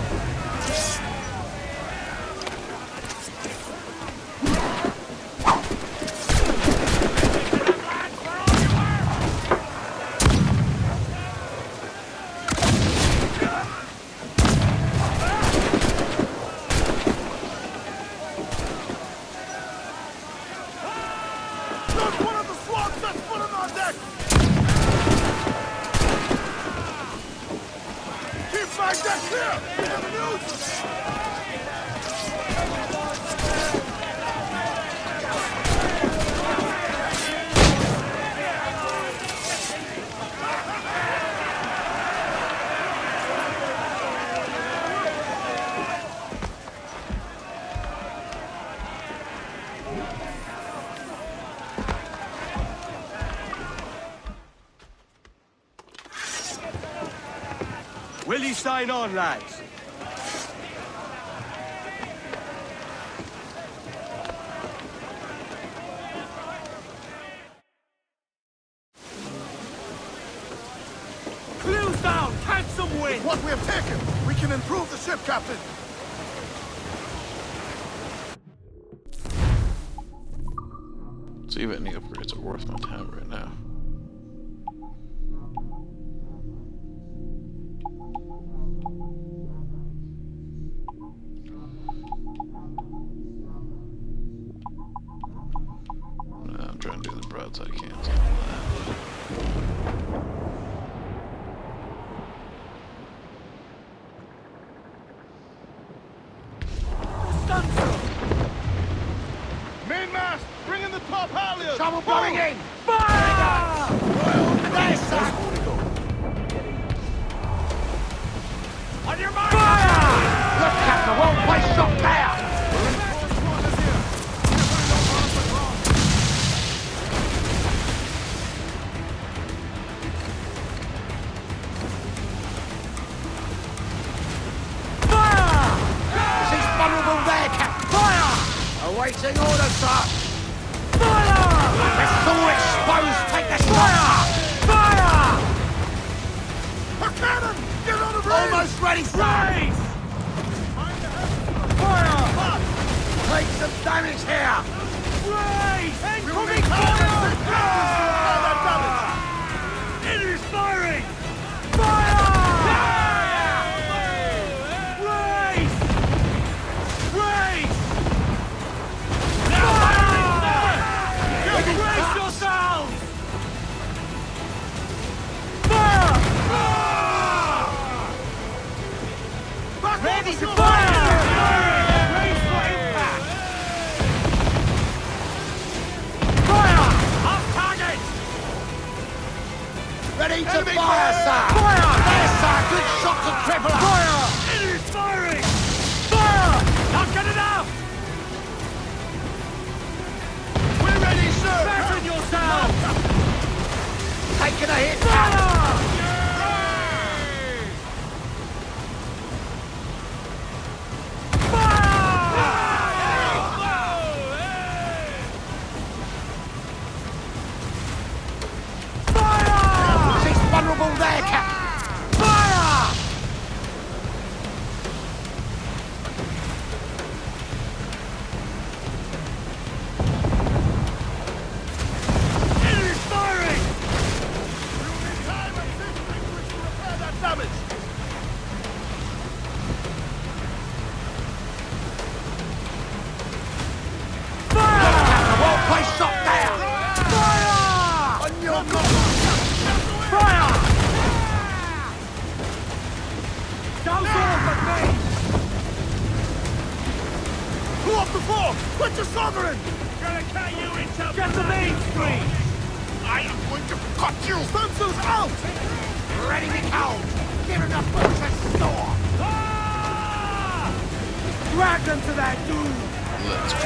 Not one of the swans that's put on our deck! Keep my deck clear! We have the news! Will you sign on, lads? Clews down! Catch some wind! With what we have taken, we can improve the ship, Captain! See if any upgrades are worth my time right now. I'm trying to do the broadside cancel. Mainmast! Bring in the top halyards! Trouble blowing in! Fire! There, sir! On your mark! Look, Captain, well placed shot there! She's vulnerable there, Captain! Fire! Awaiting orders, sir! Fire! Vessel exposed! Take the shot! Fire! A cannon! Get on the range! Almost ready, sir! Raise! Fire! Take some damage here! Raise! Incoming Fire! fire! It is firing! Fire! Raise! Raise! Brace yourselves! Fire! Ready to fire! Brace for impact! Fire! Off target! Ready to fire, sir! Fire! There, sir! Good shot to triple up! Fire! It is firing! Fire! Not good enough! We're ready, sir! Fasten yourselves! Taking a hit! Fire! Vulnerable there, Captain! Fire! Enemy firing! We'll need time and distinguish to repair that damage! Fire! Well-placed shot there! Fire! On your mark! Fire! Down but me! Pull off the floor! Quit your sovereign! Gonna cut you into... Get the main screen! I am going to cut you! Spencer's out! Ready to go! Give him the butcher's store! Ah! Drag them to that dude! Let's go.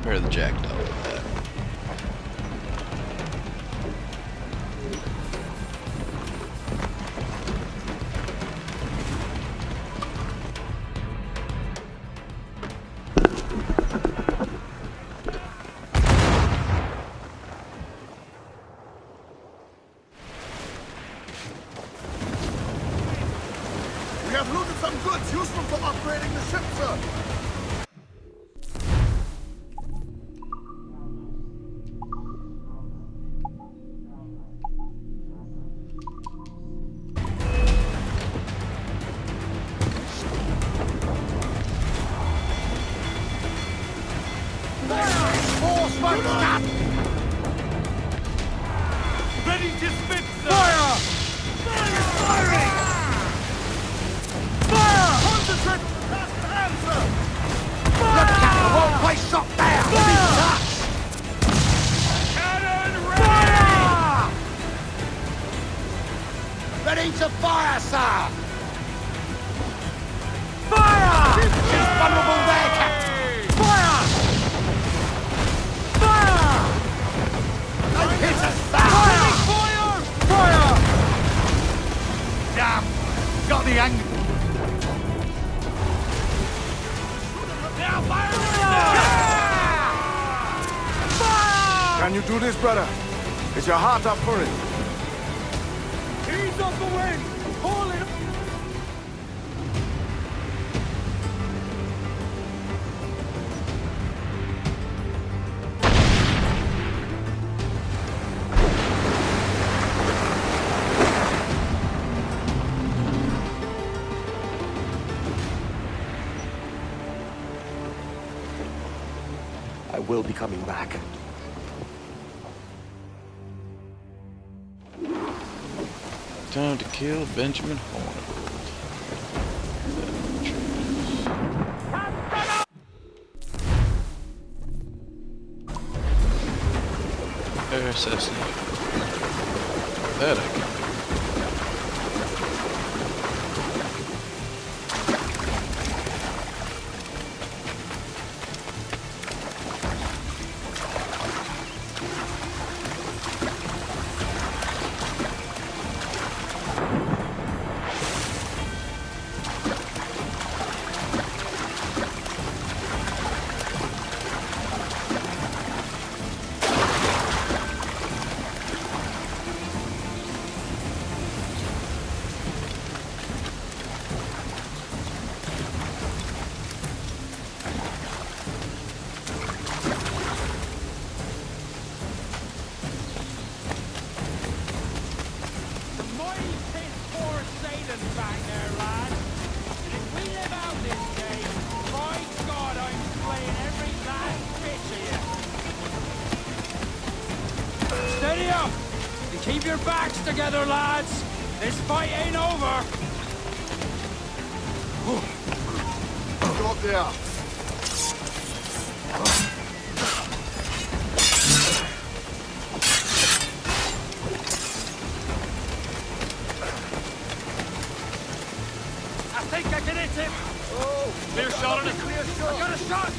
Repair the jackdaw with that. We have looted some goods useful for upgrading the ship, sir. Stop! Ready to spit, sir! Fire! Firing! Fire! Concentrate! Answer! Fire! Look out! The whole place shot down! Fire! Cannon ready! Fire! Ready to fire, sir! Fire! She's vulnerable there, Captain! Fire! Fire! They hit us, sir! Fire! Fire! Damn! Got the angle. Now fire! Fire! Can you do this, brother? Is your heart up for it? Ease up the wind! Hold it! I will be coming back. Time to kill Benjamin Hornigold. Air assassination. That I can do. Steady up! And keep your backs together, lads! This fight ain't over! Go up there. I think I can hit him! Oh! Clear shot on it! Clear shot! I got a shot!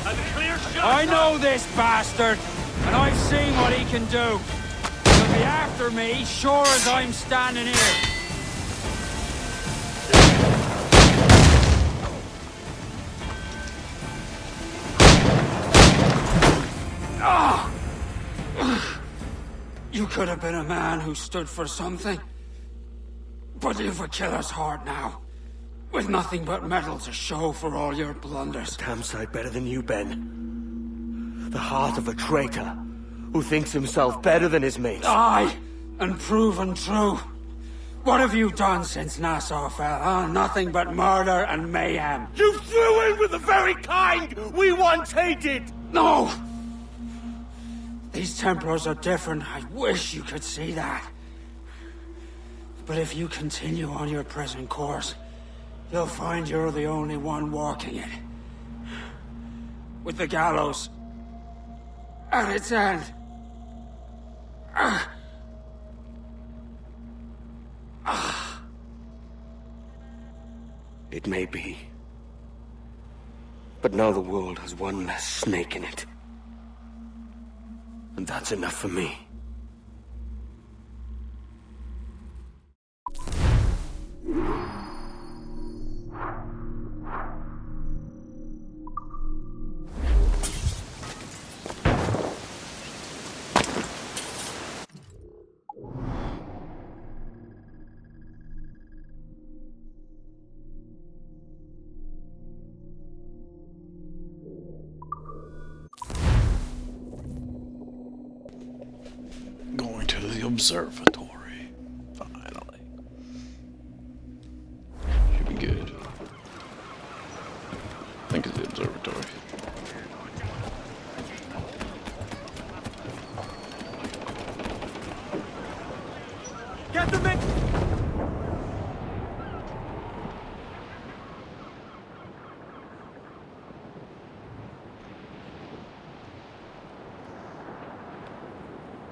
And a clear shot! I know this bastard, and I've seen what he can do. He'll be after me, sure as I'm standing here. You could have been a man who stood for something. But you've a killer's heart now. With nothing but metal to show for all your blunders. Damn sight better than you, Ben. The heart of a traitor who thinks himself better than his mates. Aye, and proven true. What have you done since Nassau fell, huh? Nothing but murder and mayhem. You threw in with the very kind we once hated! No! These Templars are different. I wish you could see that. But if you continue on your present course, you'll find you're the only one walking it. With the gallows at its end. It may be. But now the world has one less snake in it. And that's enough for me. Going to the observatory. Finally. Should be good. I think it's the observatory. Get the men!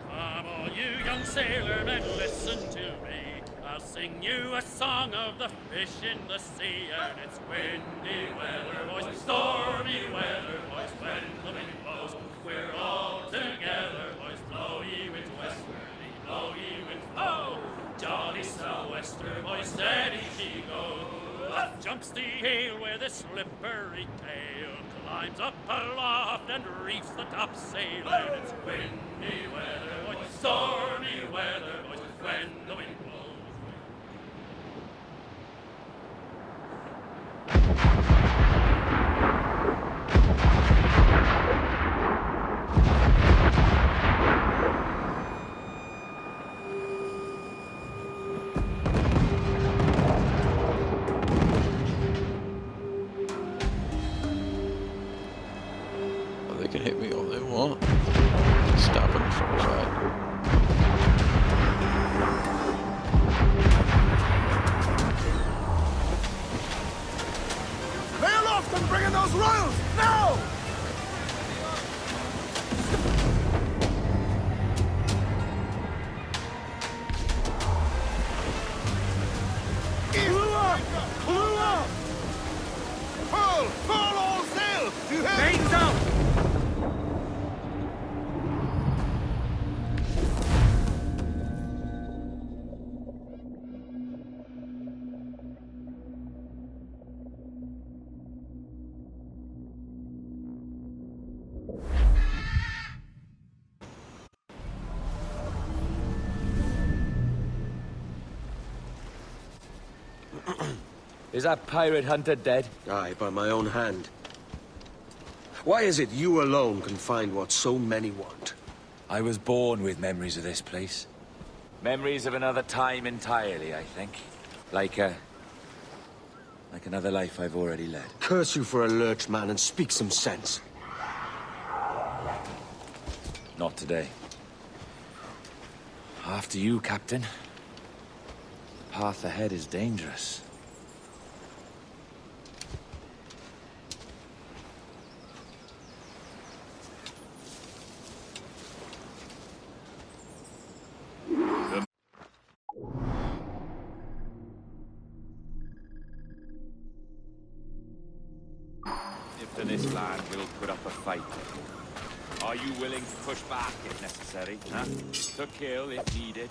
Come all you young sailormen, listen to me. I'll sing you a song of the fish in the sea. And it's windy weather, boys, stormy weather, boys, when the wind blows. We're all together, boys, blow ye winds westerly, blow ye winds, oh! Jolly sou'wester, boys, steady she goes. Up jumps the heel with a slippery tail, climbs up aloft and reefs the topsail. And it's windy weather, boys, stormy weather, boys, when the wind blows. They can hit me all they want. Stop them from the fight. Lay aloft and bring in those royals! Now! Pull all sail! Do you hear? Mains out! Is that pirate hunter dead? Aye, by my own hand. Why is it you alone can find what so many want? I was born with memories of this place. Memories of another time entirely, I think. Like another life I've already led. Curse you for a lurch, man, and speak some sense. Not today. After you, Captain. The path ahead is dangerous. If in this land will put up a fight. Are you willing to push back if necessary, huh? To kill if needed?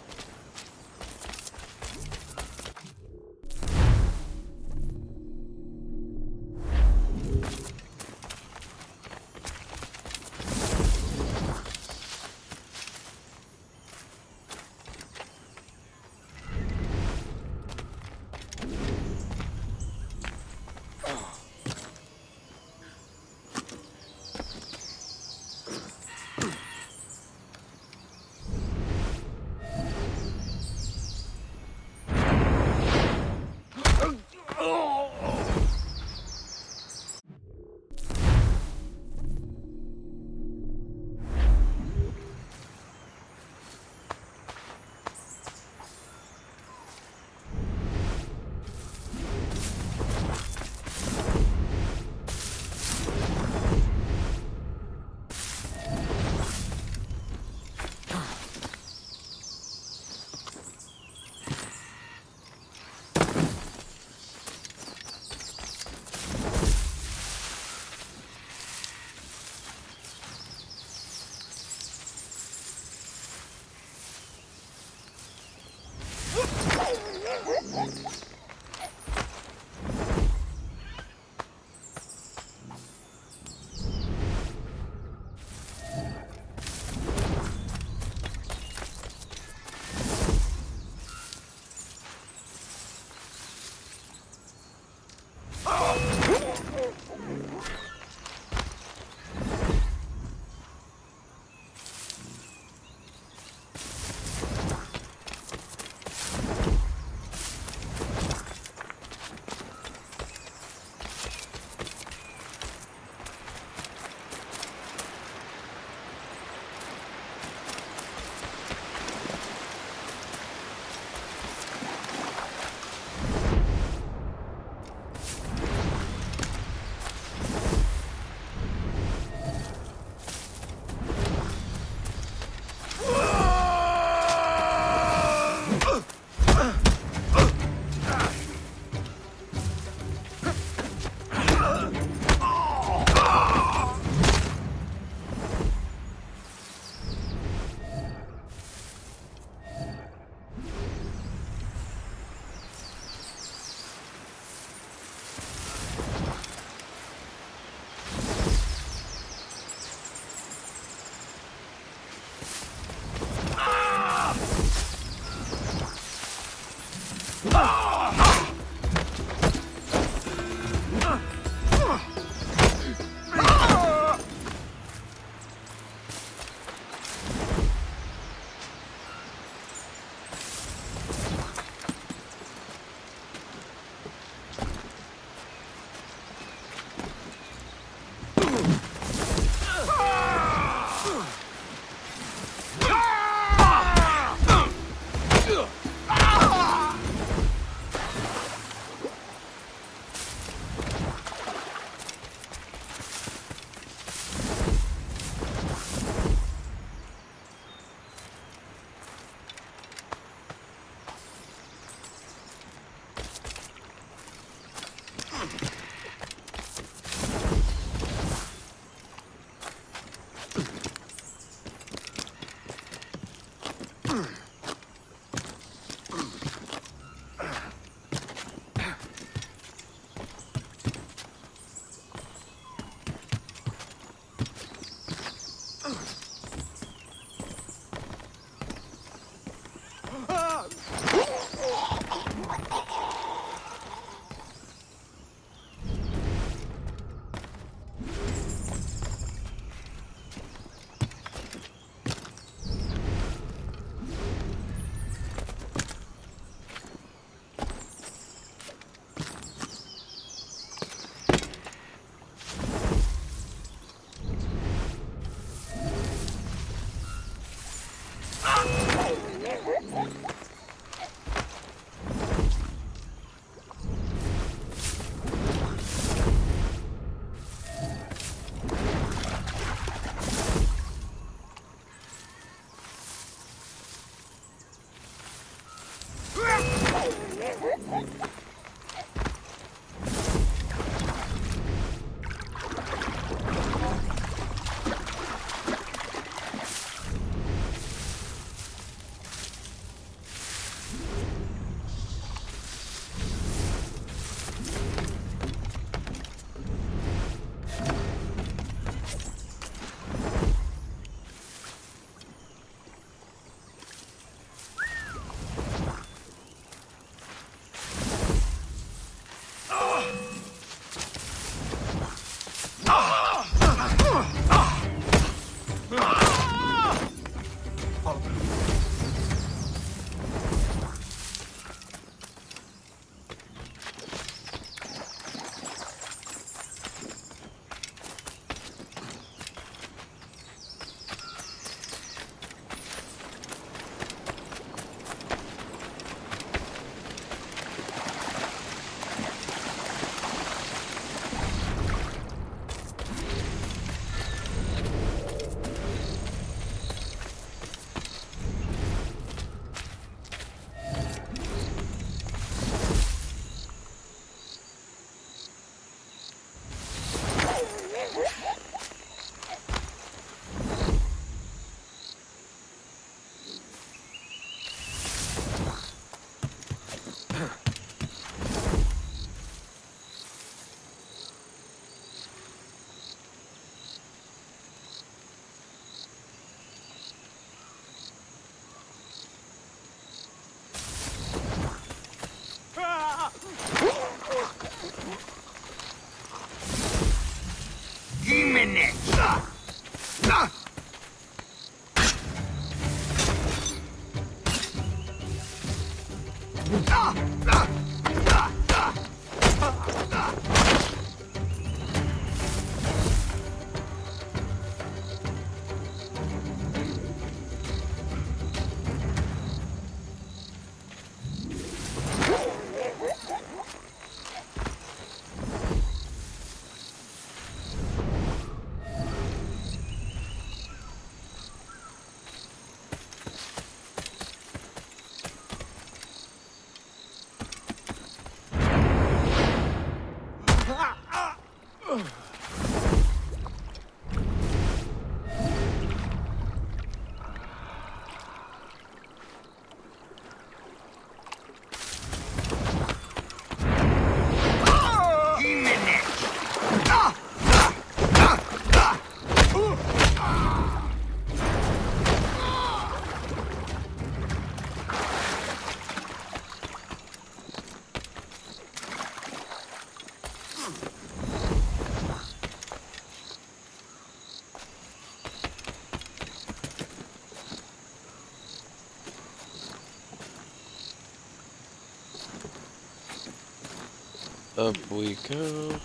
Up we go.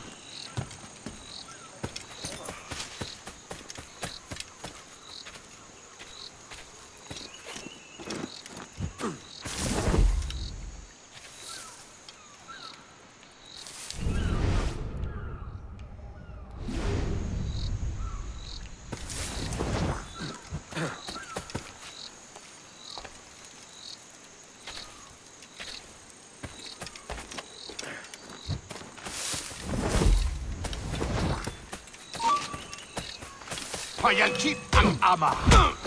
yang chip ang ama.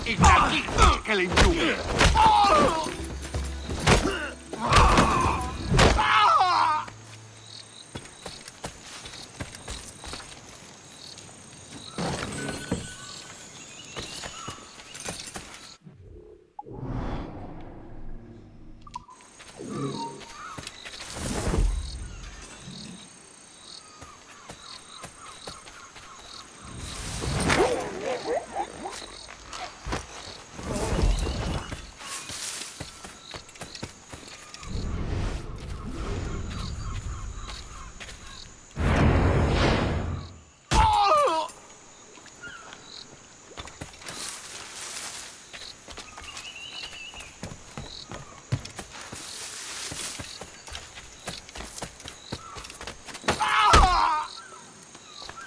Ignati kelinju.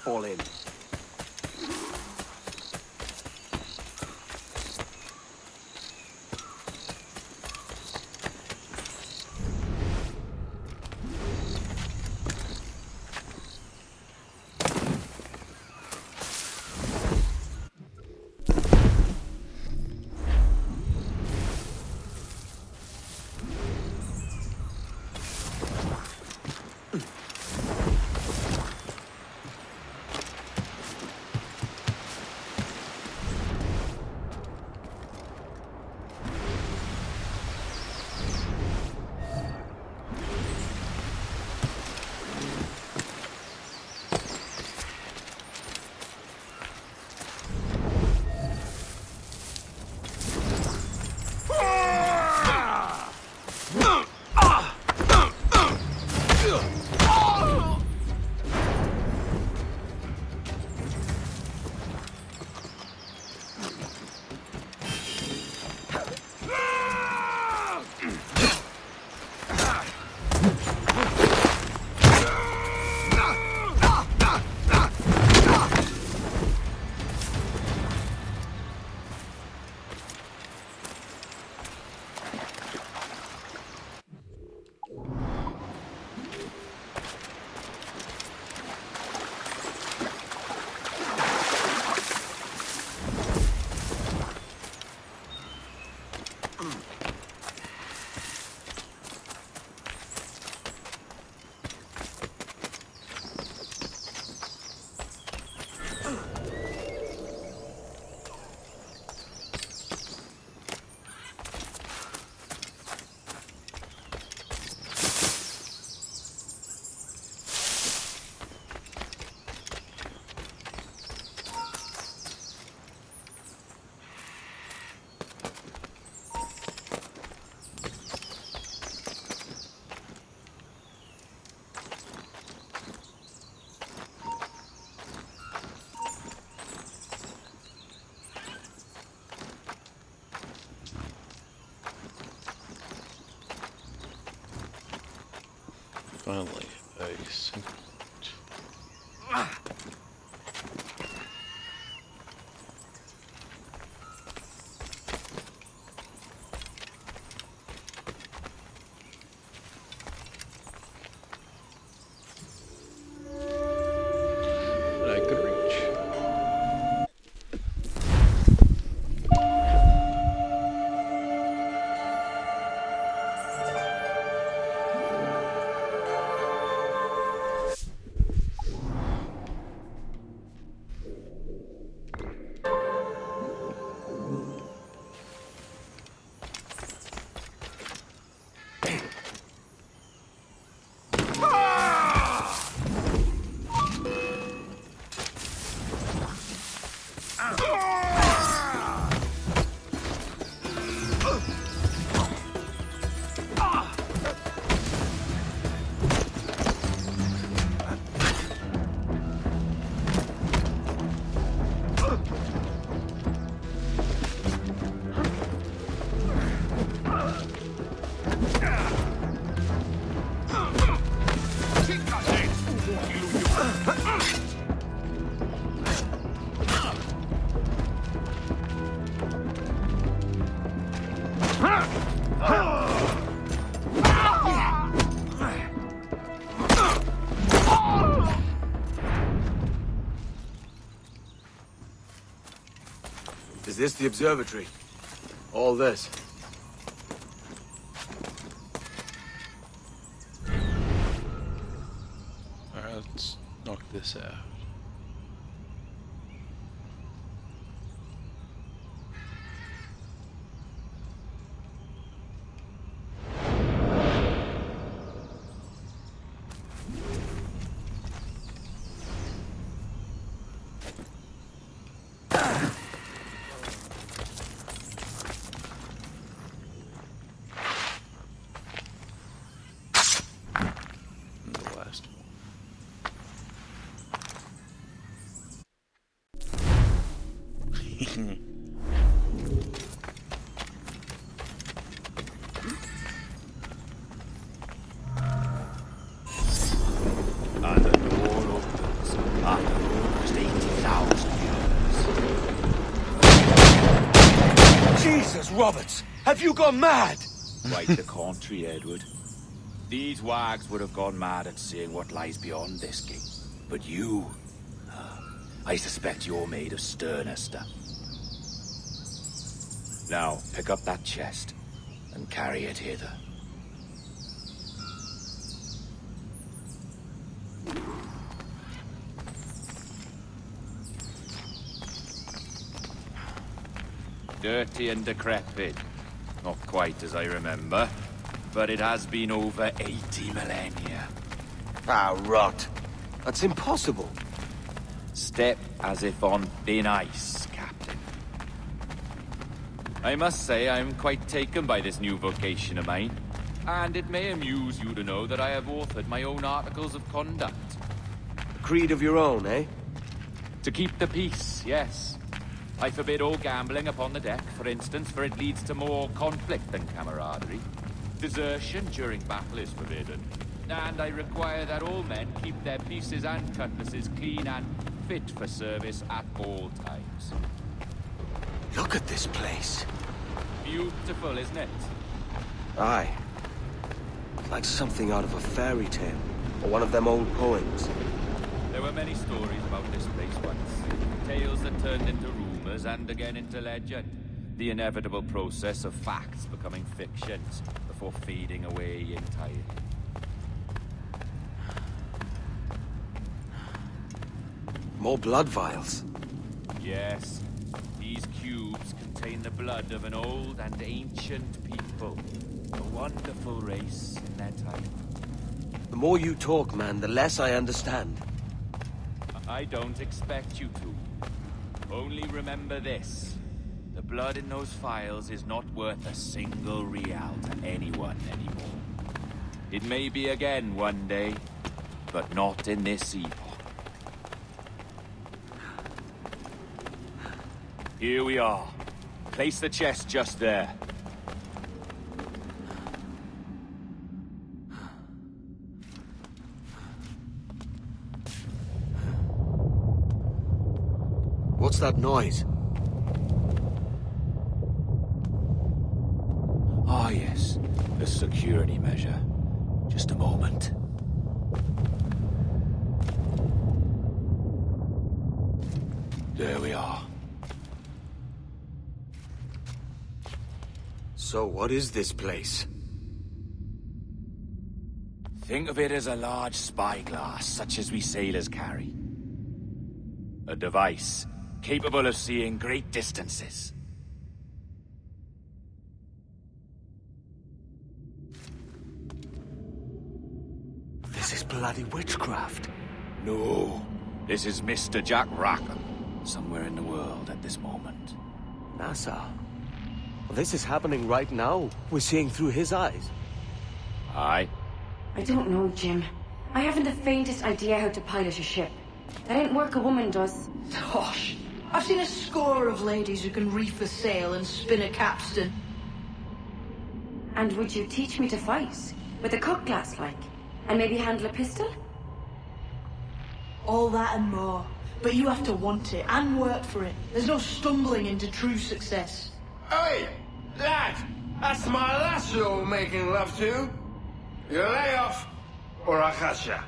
Fall in. Finally, a simple. That I could reach. this the observatory? All this? Alright, let's knock this out. And the door opens after almost 80,000 years. Jesus, Roberts! Have you gone mad? Quite the contrary, Edward. These wags would have gone mad at seeing what lies beyond this gate. But you... I suspect you're made of sterner stuff. Now, pick up that chest and carry it hither. Dirty and decrepit. Not quite as I remember, but it has been over 80 millennia. Ah, rot. That's impossible. Step as if on thin ice, Captain. I must say I'm quite taken by this new vocation of mine, and it may amuse you to know that I have authored my own articles of conduct. A creed of your own, eh? To keep the peace, yes. I forbid all gambling upon the deck, for instance, for it leads to more conflict than camaraderie. Desertion during battle is forbidden, and I require that all men keep their pieces and cutlasses clean and fit for service at all times. Look at this place. Beautiful, isn't it? Aye. Like something out of a fairy tale, or one of them old poems. There were many stories about this place once. Tales that turned into rumors and again into legend. The inevitable process of facts becoming fictions before fading away entirely. More blood vials. Yes, these cubes contain the blood of an old and ancient people. A wonderful race in their time. The more you talk, man, the less I understand. I don't expect you to. Only remember this. The blood in those files is not worth a single real to anyone anymore. It may be again one day, but not in this epoch. Here we are. Place the chest just there. What's that noise? Ah, yes. A security measure. Just a moment. There we are. So what is this place? Think of it as a large spyglass, such as we sailors carry. A device capable of seeing great distances. This is bloody witchcraft. No, this is Mr. Jack Rackham, somewhere in the world at this moment. NASA. Well, this is happening right now. We're seeing through his eyes. Aye. I don't know, Jim. I haven't the faintest idea how to pilot a ship. That ain't work a woman does. Gosh, I've seen a score of ladies who can reef a sail and spin a capstan. And would you teach me to fight? With a cutlass, like? And maybe handle a pistol? All that and more. But you have to want it and work for it. There's no stumbling into true success. Hey, lad! That's my lass you're making love to. You lay off, or I'll catch ya.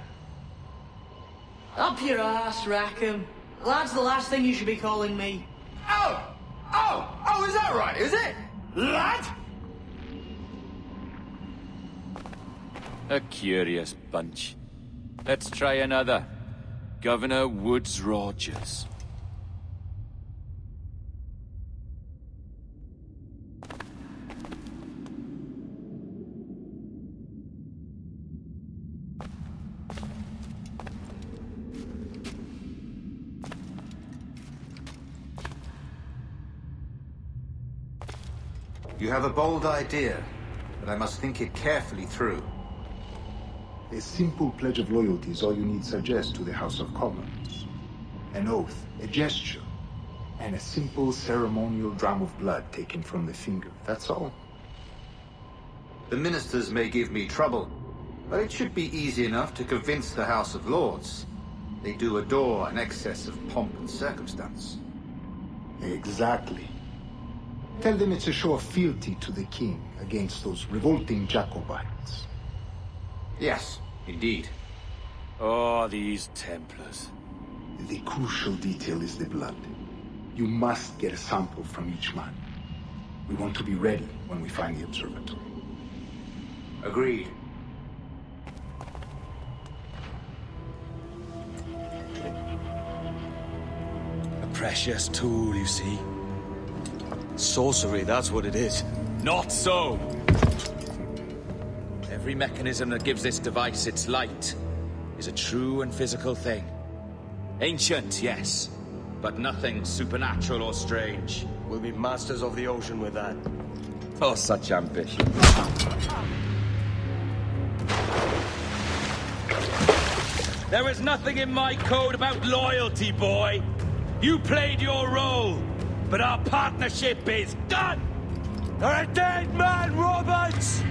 Up your ass, Rackham. Lad's the last thing you should be calling me. Oh! Oh, is that right, is it? Lad? A curious bunch. Let's try another. Governor Woodes Rogers. You have a bold idea, but I must think it carefully through. A simple pledge of loyalty is all you need suggest to the House of Commons. An oath, a gesture, and a simple ceremonial dram of blood taken from the finger. That's all. The ministers may give me trouble, but it should be easy enough to convince the House of Lords. They do adore an excess of pomp and circumstance. Exactly. Tell them it's a show of fealty to the king against those revolting Jacobites. Yes, indeed. Oh, these Templars. The crucial detail is the blood. You must get a sample from each man. We want to be ready when we find the observatory. Agreed. A precious tool, you see. Sorcery, that's what it is. Not so! Every mechanism that gives this device its light is a true and physical thing. Ancient, yes, but nothing supernatural or strange. We'll be masters of the ocean with that. Oh, such ambition. There is nothing in my code about loyalty, boy. You played your role, but our partnership is done! You're a dead man, Roberts!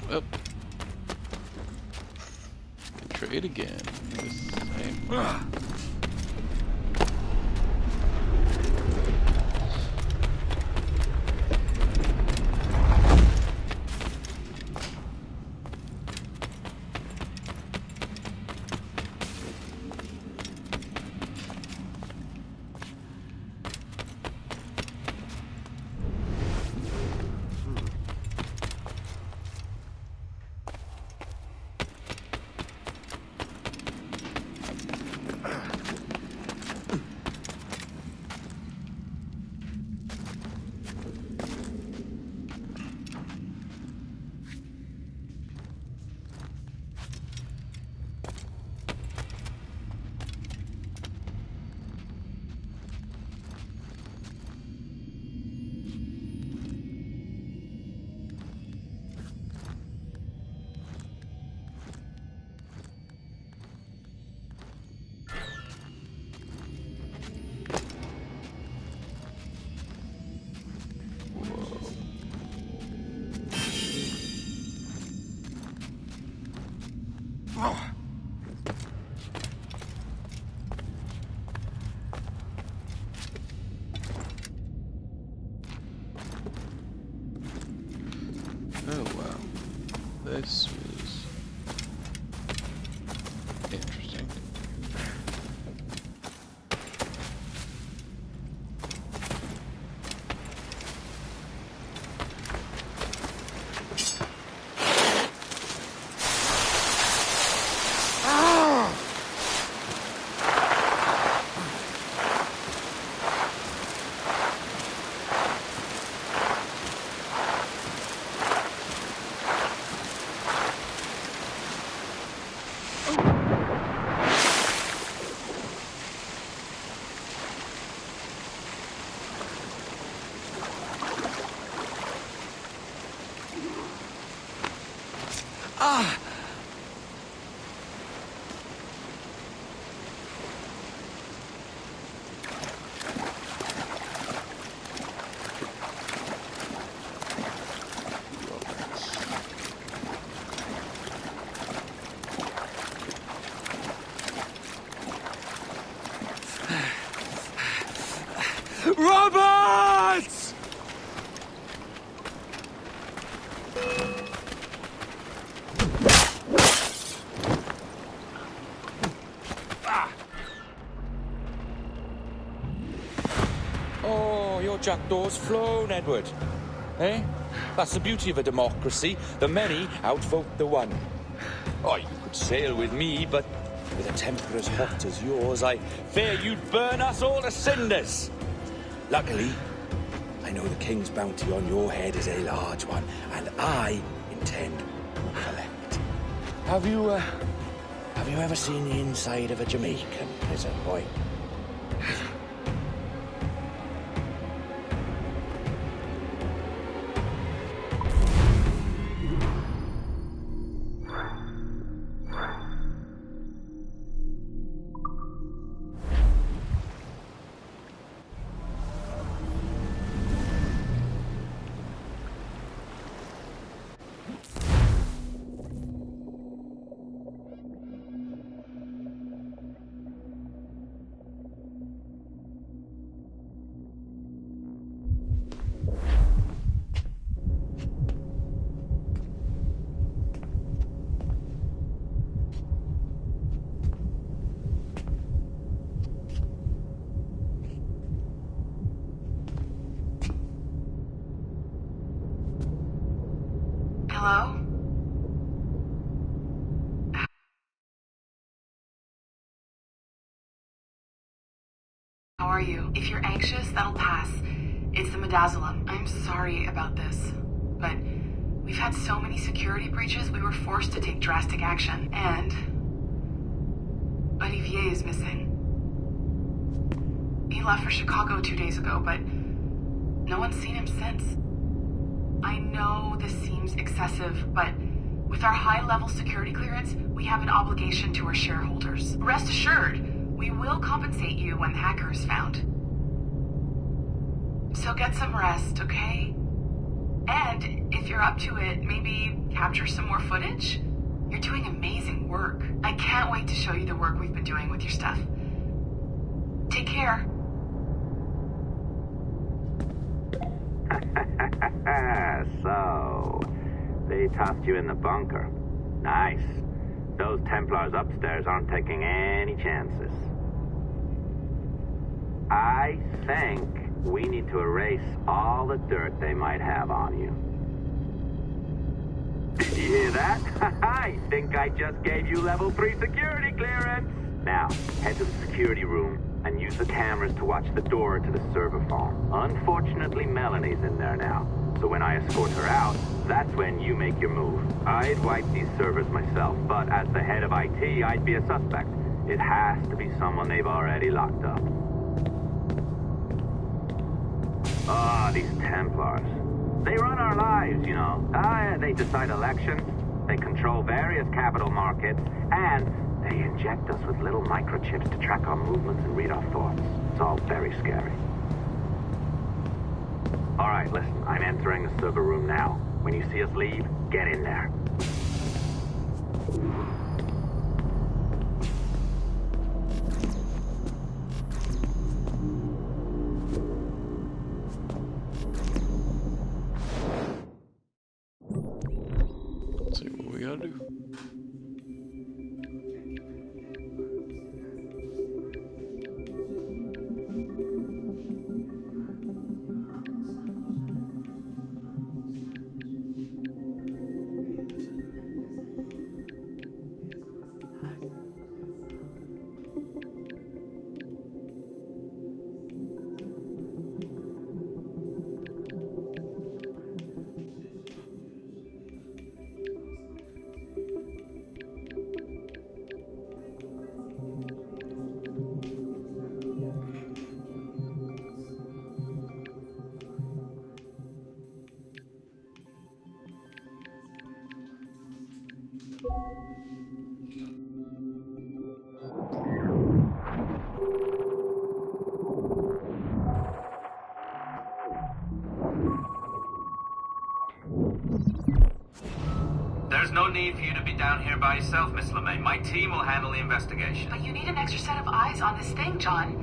Well, trade again. This same. Oh wow, this was interesting. your jackdaws flown, Edward. Eh? That's the beauty of a democracy. The many outvote the one. Oh, you could sail with me, but with a temper as hot as yours, I fear you'd burn us all to cinders. Luckily, I know the king's bounty on your head is a large one, and I intend to collect. Have you ever seen the inside of a Jamaican prison, boy? Hello? How are you? If you're anxious, that'll pass. It's the Midazolam. I'm sorry about this, but we've had so many security breaches, we were forced to take drastic action, and Olivier is missing. He left for Chicago 2 days ago, but no one's seen him since. I know this seems excessive, but with our high-level security clearance, we have an obligation to our shareholders. Rest assured, we will compensate you when the hacker is found. So get some rest, okay? And if you're up to it, maybe capture some more footage? You're doing amazing work. I can't wait to show you the work we've been doing with your stuff. Take care. So, they tossed you in the bunker. Nice. Those Templars upstairs aren't taking any chances. I think we need to erase all the dirt they might have on you. Did you hear that? I think I just gave you level 3 security clearance. Now, head to the security room and use the cameras to watch the door to the server farm. Unfortunately, Melanie's in there now. So when I escort her out, that's when you make your move. I'd wipe these servers myself, but as the head of IT, I'd be a suspect. It has to be someone they've already locked up. Ah, these Templars. They run our lives, you know. They decide elections, they control various capital markets, and they inject us with little microchips to track our movements and read our thoughts. It's all very scary. All right, listen, I'm entering the server room now. When you see us leave, get in there. Let's see what we gotta do. There's no need for you to be down here by yourself, Miss LeMay. My team will handle the investigation. But you need an extra set of eyes on this thing, John.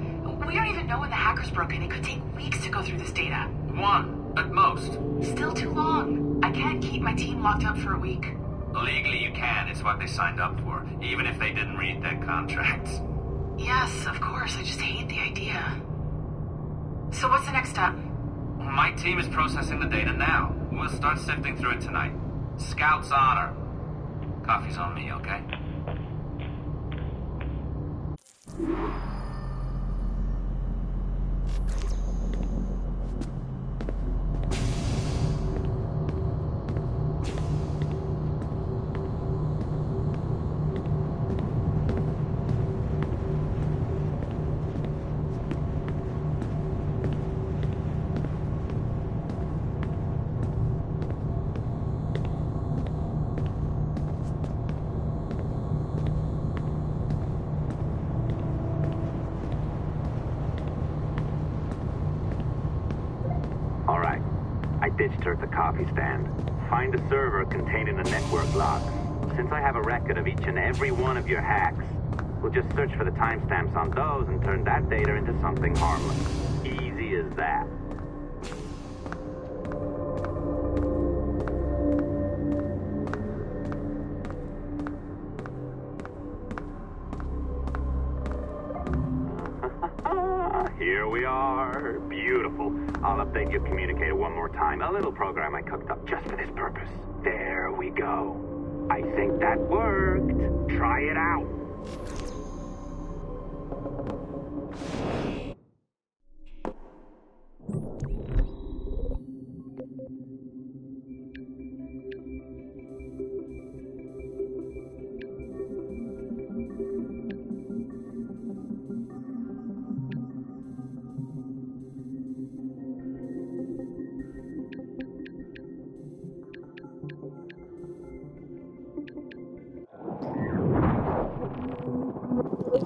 We don't even know when the hackers broke in. It could take weeks to go through this data. 1, at most. Still too long. I can't keep my team locked up for a week. Legally you can. It's what they signed up for, even if they didn't read their contracts. Yes, of course. I just hate the idea. So what's the next step? My team is processing the data now. We'll start sifting through it tonight. Scout's honor. Coffee's on me, okay? Ditched her at the coffee stand. Find a server containing the network logs. Since I have a record of each and every one of your hacks, we'll just search for the timestamps on those and turn that data into something harmless. Easy as that. Here we are. Beautiful. I'll update your communicator one more time. A little program I cooked up just for this purpose. There we go. I think that worked. Try it out.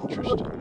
Interesting.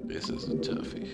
This is a toughie.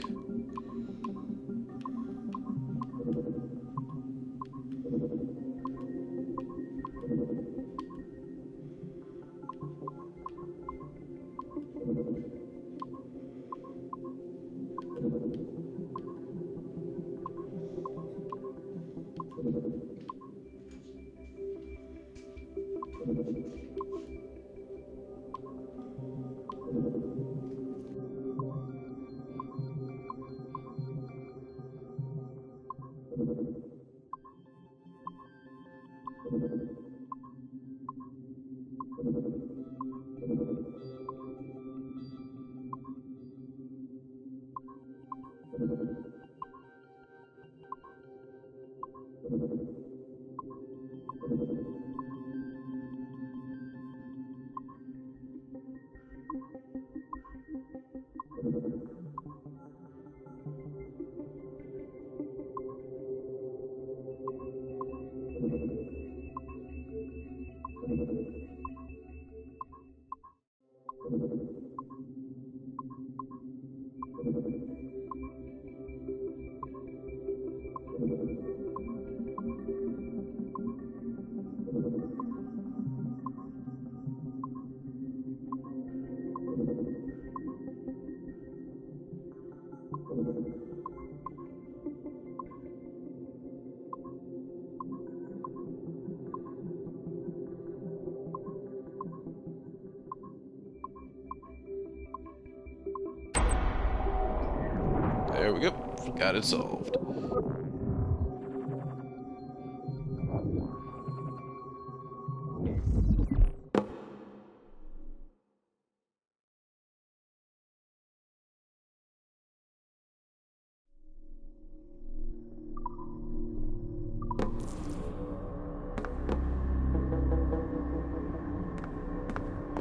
There we go. Got it solved.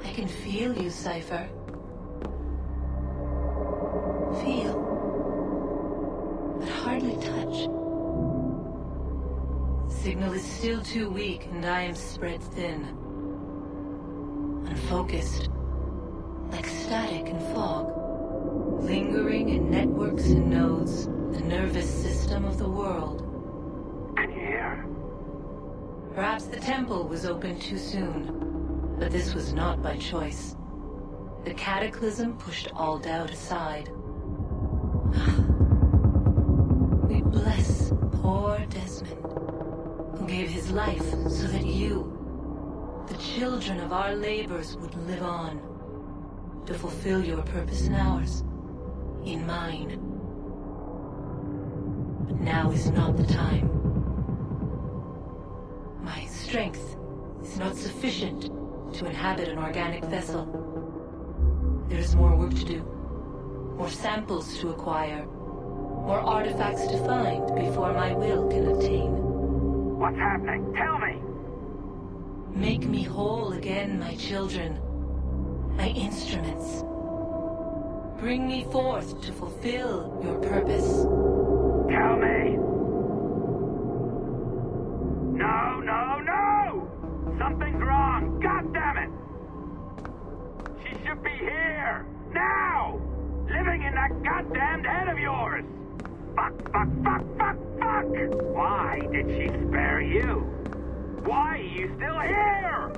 I can feel you, Cypher. Feel. But hardly touch. Signal is still too weak, and I am spread thin. Unfocused. Like static in fog. Lingering in networks and nodes. The nervous system of the world. Can you hear? Perhaps the temple was opened too soon. But this was not by choice. The cataclysm pushed all doubt aside. We bless poor Desmond, who gave his life so that you, the children of our labors, would live on, to fulfill your purpose in ours, in mine. But now is not the time. My strength is not sufficient to inhabit an organic vessel. There is more work to do, more samples to acquire, more artifacts to find before my will can obtain. What's happening? Tell me! Make me whole again, my children, my instruments. Bring me forth to fulfill your purpose. Tell me! No, no, no! Something's wrong! God damn it! She should be here! Now! Living in that goddamned head of yours! Fuck, fuck, fuck, fuck, fuck! Why did she spare you? Why are you still here?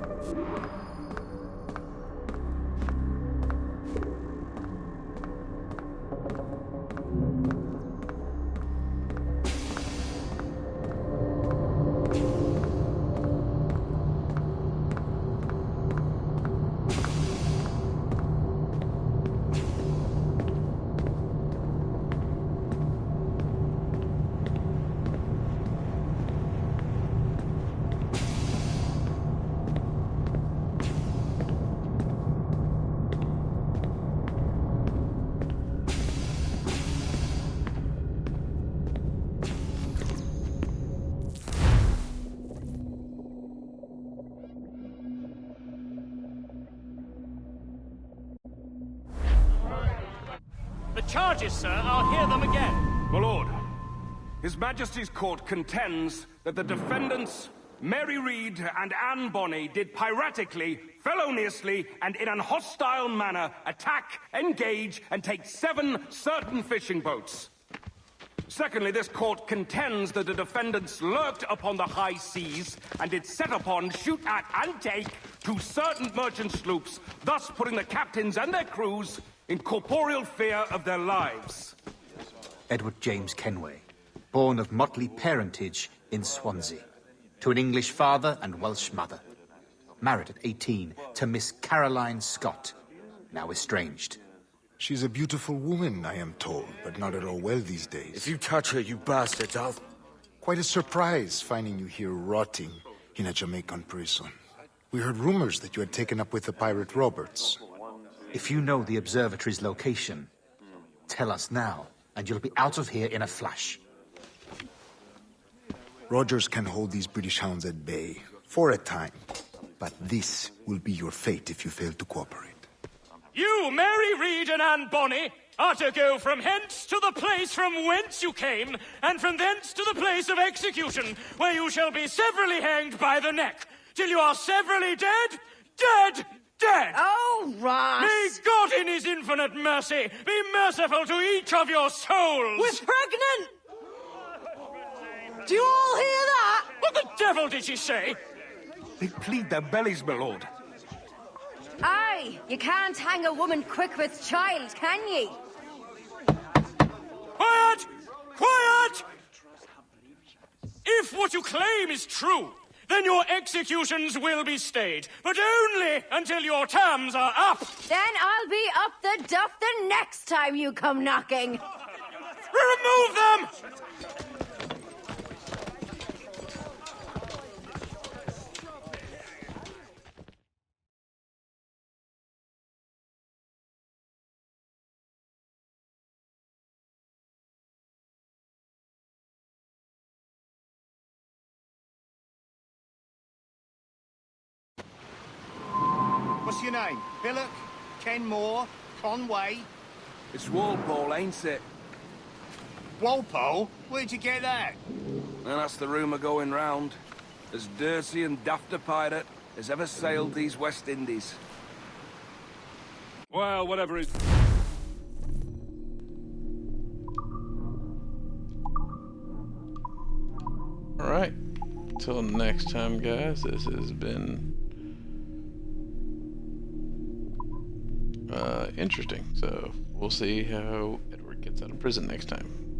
Charges, sir. I'll hear them again. My lord, His Majesty's court contends that the defendants, Mary Reed and Anne Bonny, did piratically, feloniously, and in an hostile manner attack, engage, and take 7 certain fishing boats. Secondly, this court contends that the defendants lurked upon the high seas and did set upon, shoot at, and take 2 certain merchant sloops, thus putting the captains and their crews in corporeal fear of their lives. Edward James Kenway, born of motley parentage in Swansea, to an English father and Welsh mother. Married at 18 to Miss Caroline Scott, now estranged. She's a beautiful woman, I am told, but not at all well these days. If you touch her, you bastards, I'll... Quite a surprise finding you here rotting in a Jamaican prison. We heard rumors that you had taken up with the pirate Roberts. If you know the observatory's location, tell us now, and you'll be out of here in a flash. Rogers can hold these British hounds at bay, for a time. But this will be your fate if you fail to cooperate. You, Mary Reed and Anne Bonny, are to go from hence to the place from whence you came, and from thence to the place of execution, where you shall be severally hanged by the neck, till you are severally dead, dead, dead! Oh, Ross! May God in his infinite mercy be merciful to each of your souls! We're pregnant! Do you all hear that? What the devil did she say? They plead their bellies, my lord. Aye, you can't hang a woman quick with child, can ye? Quiet! Quiet! If what you claim is true, then your executions will be stayed, but only until your terms are up. Then I'll be up the duff the next time you come knocking. remove them! What's your name? Billock? Kenmore? Conway? It's Walpole, ain't it? Walpole? Where'd you get that? And that's the rumour going round. As dirty and daft a pirate as ever sailed these West Indies. Well, whatever is... Alright. Until next time, guys, this has been interesting. So we'll see how Edward gets out of prison next time.